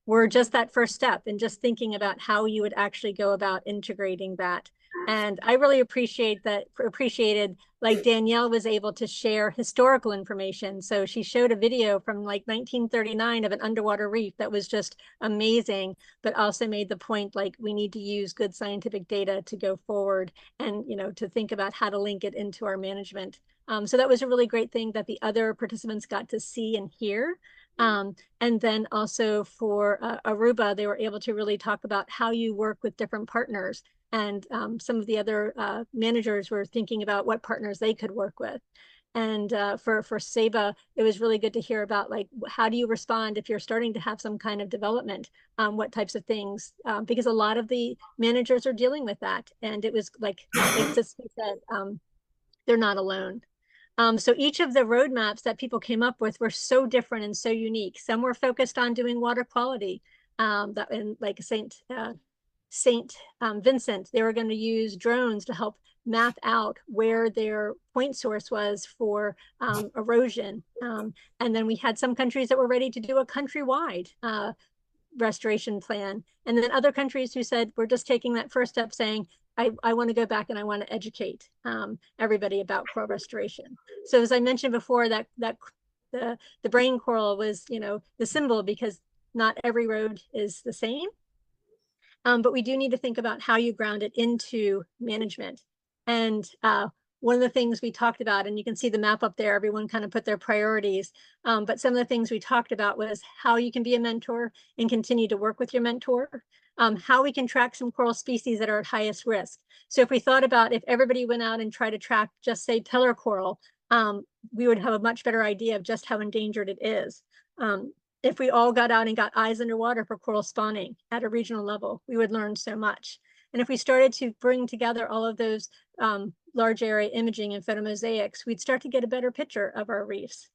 were just that first step in just thinking about how you would actually go about integrating that. And I really appreciated like Danielle was able to share historical information. So she showed a video from like 1939 of an underwater reef that was just amazing, but also made the point like we need to use good scientific data to go forward and, you know, to think about how to link it into our management. So that was a really great thing that the other participants got to see and hear. And then also for Aruba, they were able to really talk about how you work with different partners. And some of the other managers were thinking about what partners they could work with. And for Saba, it was really good to hear about like, how do you respond if you're starting to have some kind of development, what types of things, because a lot of the managers are dealing with that. And it was like Siska said, they're not alone. So each of the roadmaps that people came up with were so different and so unique. Some were focused on doing water quality, that in like Saint Vincent, they were going to use drones to help map out where their point source was for erosion. And then we had some countries that were ready to do a countrywide restoration plan. And then other countries who said, we're just taking that first step saying, I want to go back and I want to educate everybody about coral restoration. So as I mentioned before, that the brain coral was, you know, the symbol because not every road is the same. But we do need to think about how you ground it into management. And one of the things we talked about, and you can see the map up there, everyone kind of put their priorities. But some of the things we talked about was how you can be a mentor and continue to work with your mentor. How we can track some coral species that are at highest risk. So if we thought about if everybody went out and tried to track just say pillar coral, we would have a much better idea of just how endangered it is. If we all got out and got eyes underwater for coral spawning at a regional level, we would learn so much. And if we started to bring together all of those large area imaging and photomosaics, we'd start to get a better picture of our reefs.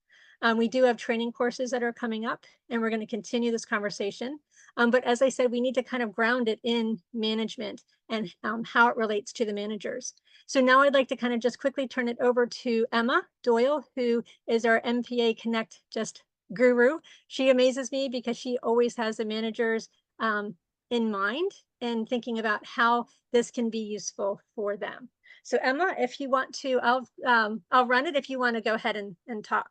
We do have training courses that are coming up, and we're going to continue this conversation. But as I said, we need to kind of ground it in management and how it relates to the managers. So now I'd like to kind of just quickly turn it over to Emma Doyle, who is our MPAConnect just guru. She amazes me because she always has the managers in mind and thinking about how this can be useful for them. So Emma, if you want to, I'll run it if you want to go ahead and talk.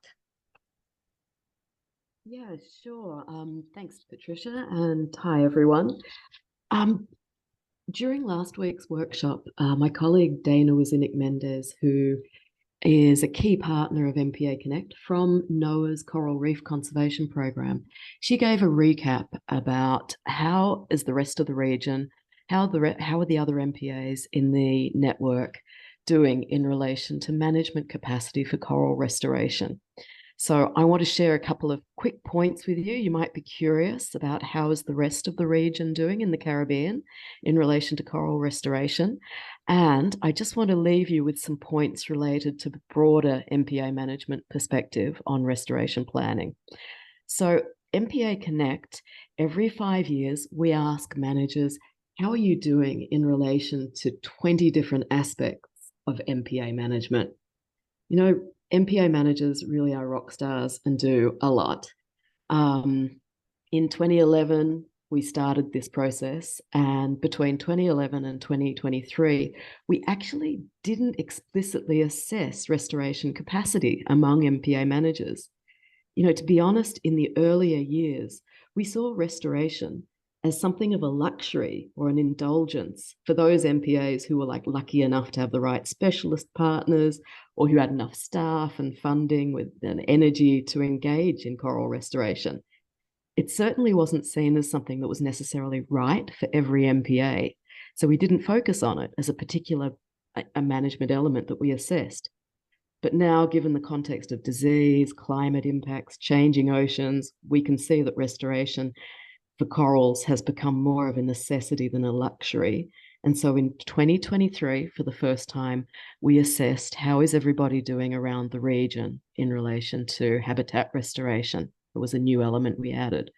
Yeah, sure. Thanks, Patricia, and hi, everyone. During last week's workshop, my colleague Dana Wazinik Mendez, who is a key partner of MPAConnect from NOAA's Coral Reef Conservation Program, she gave a recap about how is the rest of the region, how are the other MPAs in the network doing in relation to management capacity for coral restoration. So I want to share a couple of quick points with you. You might be curious about how is the rest of the region doing in the Caribbean in relation to coral restoration. And I just want to leave you with some points related to the broader MPA management perspective on restoration planning. So MPAConnect, every 5 years, we ask managers, how are you doing in relation to 20 different aspects of MPA management? You know, MPA managers really are rock stars and do a lot. In 2011, we started this process, and between 2011 and 2023, we actually didn't explicitly assess restoration capacity among MPA managers. You know, to be honest, in the earlier years, we saw restoration as something of a luxury or an indulgence for those MPAs who were like lucky enough to have the right specialist partners or who had enough staff and funding with an energy to engage in coral restoration. It certainly wasn't seen as something that was necessarily right for every MPA. So we didn't focus on it as a particular management element that we assessed. But now, given the context of disease, climate impacts, changing oceans, we can see that restoration for corals has become more of a necessity than a luxury. And so in 2023, for the first time, we assessed how is everybody doing around the region in relation to habitat restoration. It was a new element we added.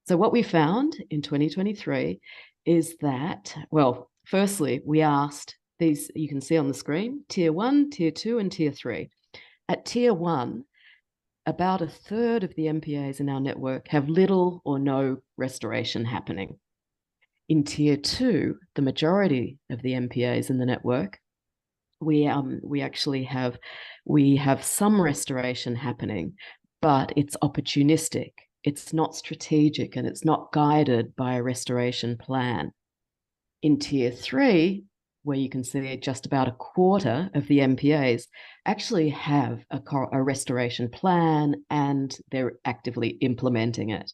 So what we found in 2023 is that, well, firstly, we asked these, you can see on the screen, tier 1, tier 2, and tier 3. At tier 1, about a third of the MPAs in our network have little or no restoration happening. In tier 2, the majority of the MPAs in the network, we actually have some restoration happening, but it's opportunistic. It's not strategic, and it's not guided by a restoration plan. In tier 3, where you can see just about a quarter of the MPAs actually have a restoration plan, and they're actively implementing it.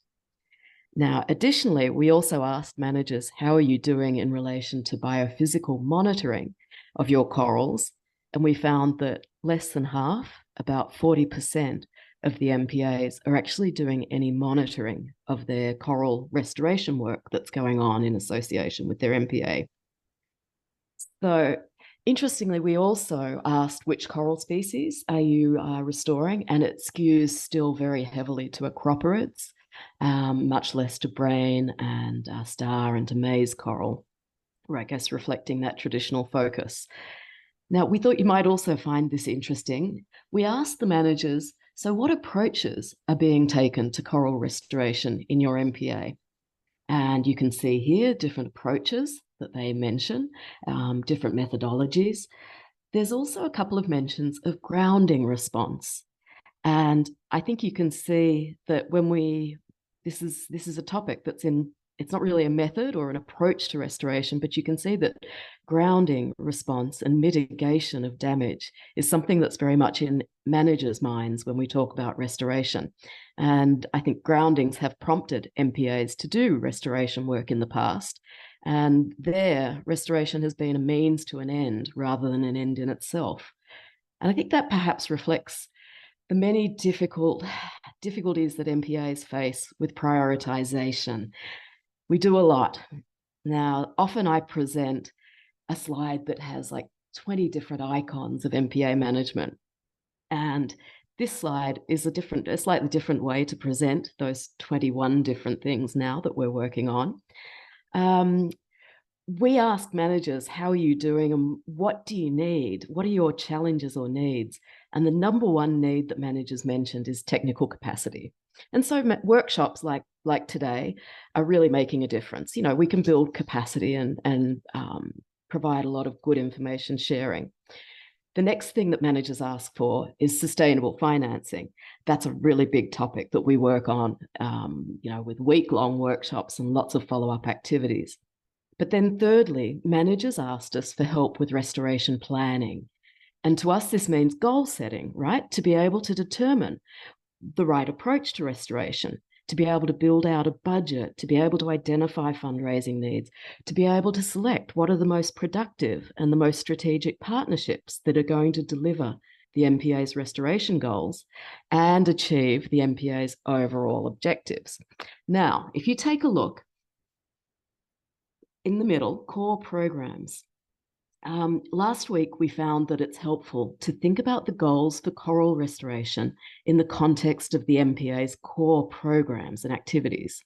Now, additionally, we also asked managers, how are you doing in relation to biophysical monitoring of your corals? And we found that less than half, about 40% of the MPAs are actually doing any monitoring of their coral restoration work that's going on in association with their MPA. So interestingly, we also asked which coral species are you restoring, and it skews still very heavily to acroporids, much less to brain and star and to maize coral, or I guess reflecting that traditional focus. Now, we thought you might also find this interesting. We asked the managers, so what approaches are being taken to coral restoration in your MPA? And you can see here different approaches that they mention, different methodologies. There's also a couple of mentions of grounding response. And I think you can see that this is a topic that's it's not really a method or an approach to restoration, but you can see that grounding response and mitigation of damage is something that's very much in managers' minds when we talk about restoration. And I think groundings have prompted MPAs to do restoration work in the past. And their restoration has been a means to an end rather than an end in itself. And I think that perhaps reflects the many difficulties that MPAs face with prioritization. We do a lot. Now, often I present a slide that has like 20 different icons of MPA management. And this slide is a slightly different way to present those 21 different things now that we're working on. We ask managers, how are you doing and what do you need? What are your challenges or needs? And the number one need that managers mentioned is technical capacity. And so workshops like today are really making a difference. You know, we can build capacity and provide a lot of good information sharing. The next thing that managers ask for is sustainable financing. That's a really big topic that we work on, with week-long workshops and lots of follow-up activities. But then thirdly, managers asked us for help with restoration planning. And to us, this means goal setting, right? To be able to determine the right approach to restoration, to be able to build out a budget, to be able to identify fundraising needs, to be able to select what are the most productive and the most strategic partnerships that are going to deliver the MPA's restoration goals and achieve the MPA's overall objectives. Now, if you take a look in the middle, core programs. Last week, we found that it's helpful to think about the goals for coral restoration in the context of the MPA's core programs and activities.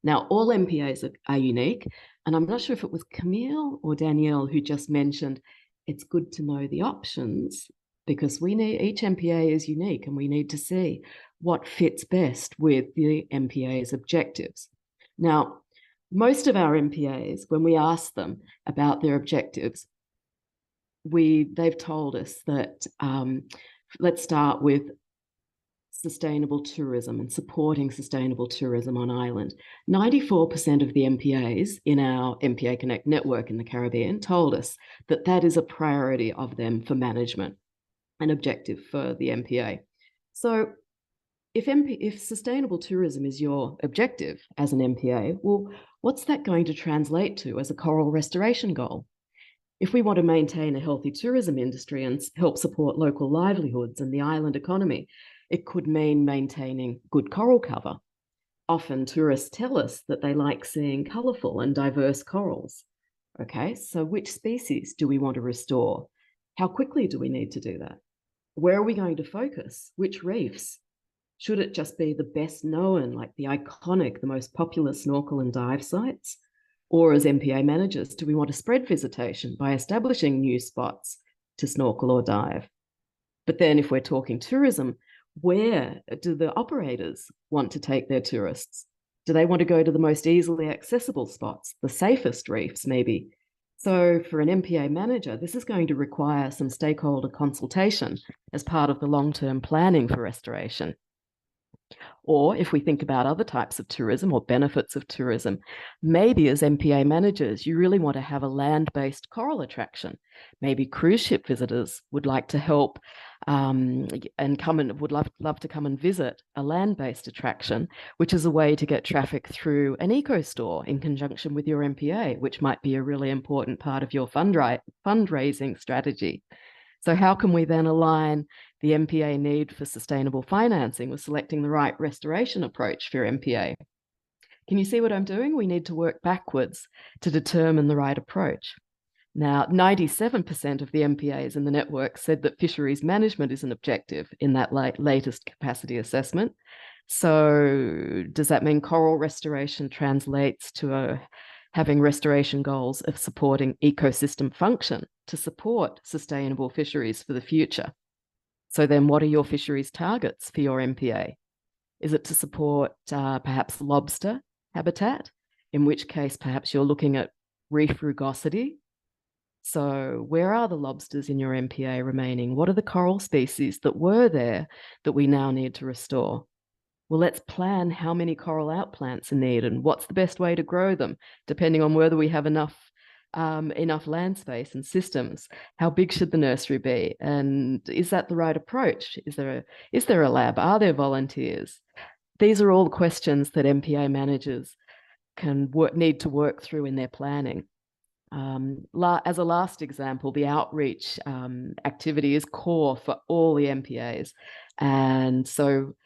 Now, all MPAs are unique, and I'm not sure if it was Camille or Danielle who just mentioned it's good to know the options, because each MPA is unique and we need to see what fits best with the MPA's objectives. Now, most of our MPAs, when we ask them about their objectives, they've told us that let's start with sustainable tourism and supporting sustainable tourism on island. 94% of the MPAs in our MPAConnect network in the Caribbean told us that that is a priority of them for management, an objective for the MPA. So if sustainable tourism is your objective as an MPA, well, what's that going to translate to as a coral restoration goal? If we want to maintain a healthy tourism industry and help support local livelihoods and the island economy, it could mean maintaining good coral cover. Often tourists tell us that they like seeing colourful and diverse corals. Okay, so which species do we want to restore? How quickly do we need to do that? Where are we going to focus? Which reefs? Should it just be the best known, like the iconic, the most popular snorkel and dive sites? Or as MPA managers, do we want to spread visitation by establishing new spots to snorkel or dive? But then if we're talking tourism, where do the operators want to take their tourists? Do they want to go to the most easily accessible spots, the safest reefs maybe? So for an MPA manager, this is going to require some stakeholder consultation as part of the long-term planning for restoration. Or if we think about other types of tourism or benefits of tourism, maybe as MPA managers, you really want to have a land-based coral attraction. Maybe cruise ship visitors would like to help and would love to come and visit a land-based attraction, which is a way to get traffic through an eco store in conjunction with your MPA, which might be a really important part of your fundraising strategy. So how can we then align the MPA need for sustainable financing with selecting the right restoration approach for MPA? Can you see what I'm doing? We need to work backwards to determine the right approach. Now, 97% of the MPAs in the network said that fisheries management is an objective in that latest capacity assessment. So does that mean coral restoration translates to having restoration goals of supporting ecosystem function to support sustainable fisheries for the future? So then what are your fisheries targets for your MPA? Is it to support perhaps lobster habitat, in which case perhaps you're looking at reef rugosity? So where are the lobsters in your MPA remaining? What are the coral species that were there that we now need to restore? Well, let's plan how many coral outplants are needed and what's the best way to grow them, depending on whether we have enough land space and systems. How big should the nursery be? And is that the right approach? Is there a lab? Are there volunteers? These are all the questions that MPA managers need to work through in their planning. As a last example, the outreach activity is core for all the MPAs. And so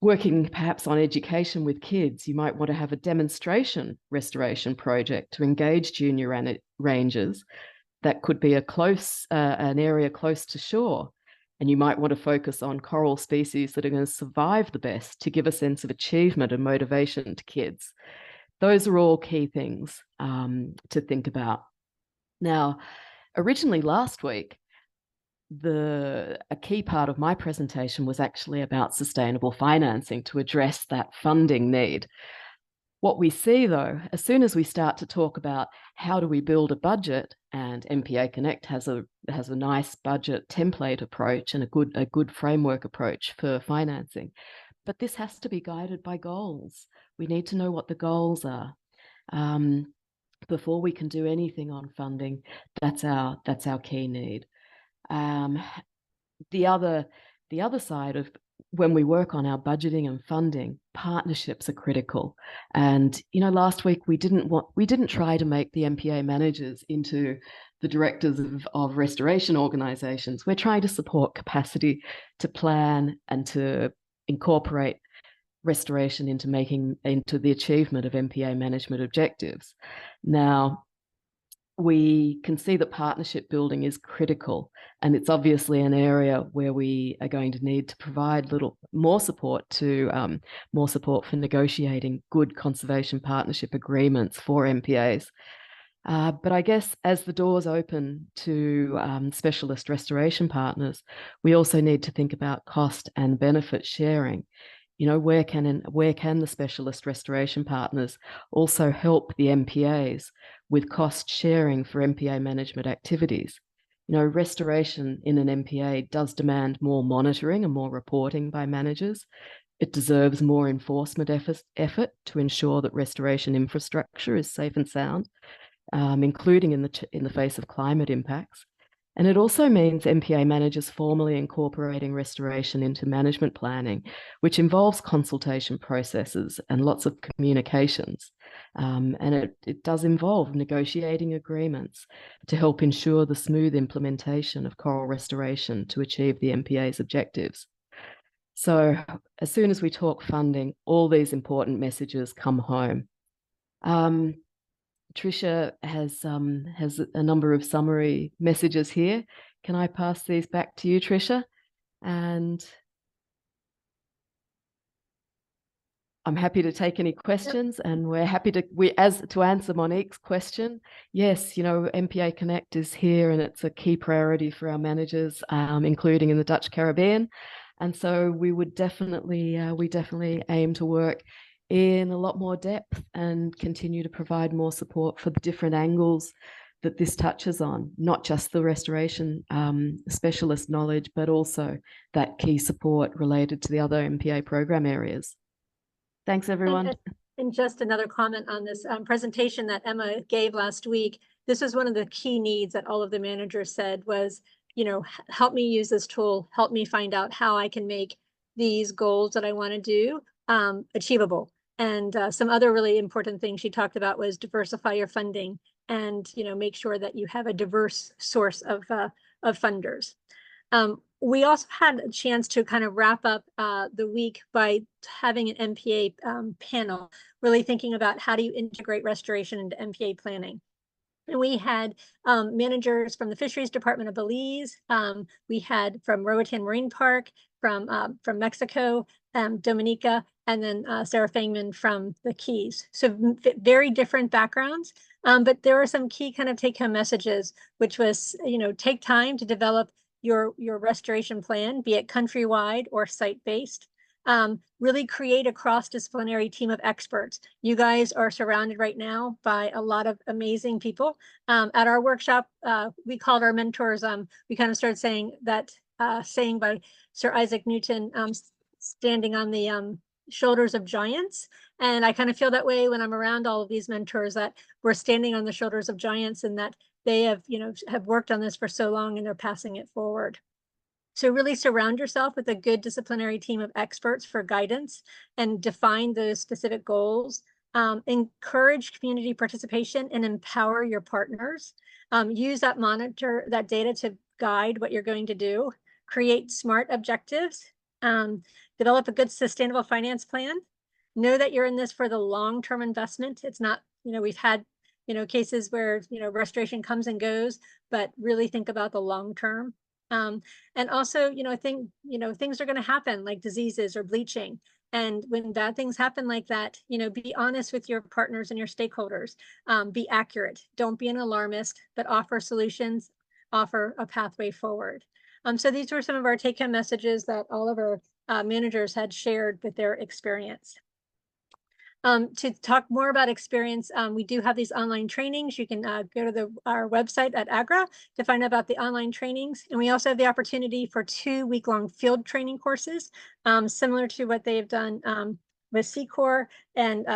working perhaps on education with kids, you might want to have a demonstration restoration project to engage junior rangers. That could be an area close to shore. And you might want to focus on coral species that are going to survive the best to give a sense of achievement and motivation to kids. Those are all key things to think about. Now, originally last week, a key part of my presentation was actually about sustainable financing to address that funding need. What we see though, as soon as we start to talk about how do we build a budget, and MPAConnect has a nice budget template approach and a good framework approach for financing, but this has to be guided by goals. We need to know what the goals are. Before we can do anything on funding, that's our key need. The other side of when we work on our budgeting and funding, partnerships are critical. And last week we didn't try to make the MPA managers into the directors of restoration organizations. We're trying to support capacity to plan and to incorporate restoration into the achievement of MPA management objectives. Now, we can see that partnership building is critical, and it's obviously an area where we are going to need to provide more support for negotiating good conservation partnership agreements for MPAs. But I guess as the doors open to specialist restoration partners, we also need to think about cost and benefit sharing. Where can the specialist restoration partners also help the MPAs with cost sharing for MPA management activities? Restoration in an MPA does demand more monitoring and more reporting by managers. It deserves more enforcement effort to ensure that restoration infrastructure is safe and sound, including in the face of climate impacts. And it also means MPA managers formally incorporating restoration into management planning, which involves consultation processes and lots of communications. And it does involve negotiating agreements to help ensure the smooth implementation of coral restoration to achieve the MPA's objectives. So as soon as we talk funding, all these important messages come home. Patricia has a number of summary messages here. Can I pass these back to you, Tricia? And I'm happy to take any questions, and we're happy to answer Monique's question. Yes, MPAConnect is here, and it's a key priority for our managers, including in the Dutch Caribbean. And so we definitely aim to work in a lot more depth and continue to provide more support for the different angles that this touches on, not just the restoration specialist knowledge, but also that key support related to the other MPA program areas. Thanks, everyone. And just another comment on this presentation that Emma gave last week. This was one of the key needs that all of the managers said was, help me use this tool, help me find out how I can make these goals that I want to do achievable. And some other really important things she talked about was diversify your funding and, make sure that you have a diverse source of funders. We also had a chance to kind of wrap up the week by having an MPA panel, really thinking about how do you integrate restoration into MPA planning. And we had managers from the Fisheries Department of Belize. We had from Roatan Marine Park, from Mexico, Dominica, and then Sarah Fangman from the Keys. So very different backgrounds, but there were some key kind of take-home messages, which was, take time to develop your restoration plan, be it countrywide or site-based. Really create a cross-disciplinary team of experts. You guys are surrounded right now by a lot of amazing people. At our workshop, we called our mentors, we kind of started saying that saying by Sir Isaac Newton, standing on the shoulders of giants. And I kind of feel that way when I'm around all of these mentors, that we're standing on the shoulders of giants and that they have, have worked on this for so long and they're passing it forward. So really surround yourself with a good disciplinary team of experts for guidance and define those specific goals. Encourage community participation and empower your partners. Use that data to guide what you're going to do. Create smart objectives. Develop a good sustainable finance plan. Know that you're in this for the long-term investment. It's not, we've had, cases where, restoration comes and goes, but really think about the long term. And also, I think, things are going to happen like diseases or bleaching. And when bad things happen like that, be honest with your partners and your stakeholders. Be accurate. Don't be an alarmist, but offer solutions, offer a pathway forward. So these were some of our take-home messages that all of our managers had shared with their experience. To talk more about experience, we do have these online trainings. You can go to our website at AGRRA to find out about the online trainings. And we also have the opportunity for 2 week-long field training courses, similar to what they've done with Secor and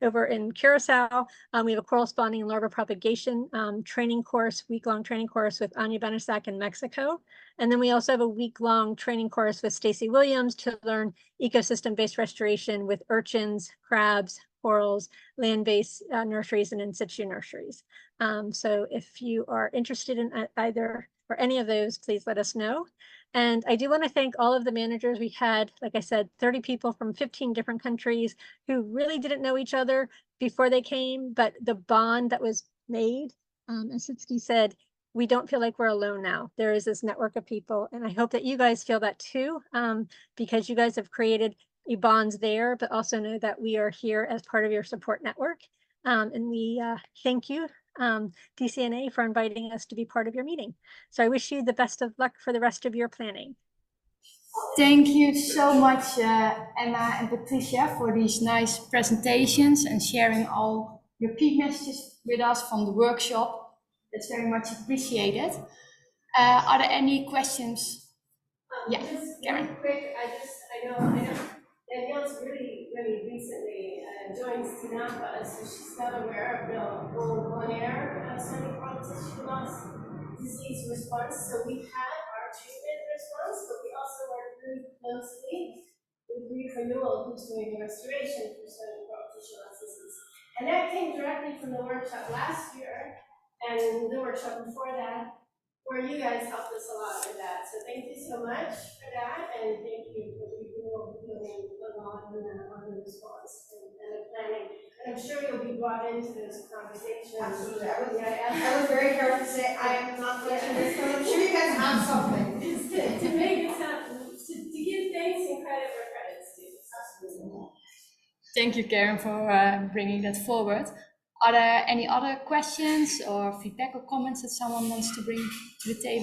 over in Curacao. We have a coral spawning and larva propagation training course, week-long training course with Anya Benesac in Mexico. And then we also have a week-long training course with Stacy Williams to learn ecosystem-based restoration with urchins, crabs, corals, land-based nurseries, and in situ nurseries. So if you are interested in either or any of those, please let us know. And I do want to thank all of the managers. We had, like I said, 30 people from 15 different countries who really didn't know each other before they came, but the bond that was made, as Sitski said, we don't feel like we're alone now. There is this network of people, and I hope that you guys feel that too, because you guys have created bonds there, but also know that we are here as part of your support network. And we thank you, DCNA, for inviting us to be part of your meeting. So I wish you the best of luck for the rest of your planning. Thank you so much, Emma and Patricia, for these nice presentations and sharing all your key messages with us from the workshop. That's very much appreciated. Are there any questions? Yeah, just Karen. Quick, I know Danielle's really recently joined TNAPA, so she's not aware of the whole Bonaire study process she lost. disease response. So we had our treatment response, but we also work really closely with Reef Renewal, who's doing the restoration for certain protection systems. And that came directly from the workshop last year and the workshop before that, where you guys helped us a lot with that. So thank you so much for that, and thank you for doing a lot on the response and the planning. And I'm sure you'll be brought into this conversation. Absolutely. Yeah, I was very careful to say I am not touching this, because I'm sure you guys have something. to make it sound, to give thanks and credit where credit's due. Absolutely. Thank you, Karen, for bringing that forward. Are there any other questions or feedback or comments that someone wants to bring to the table?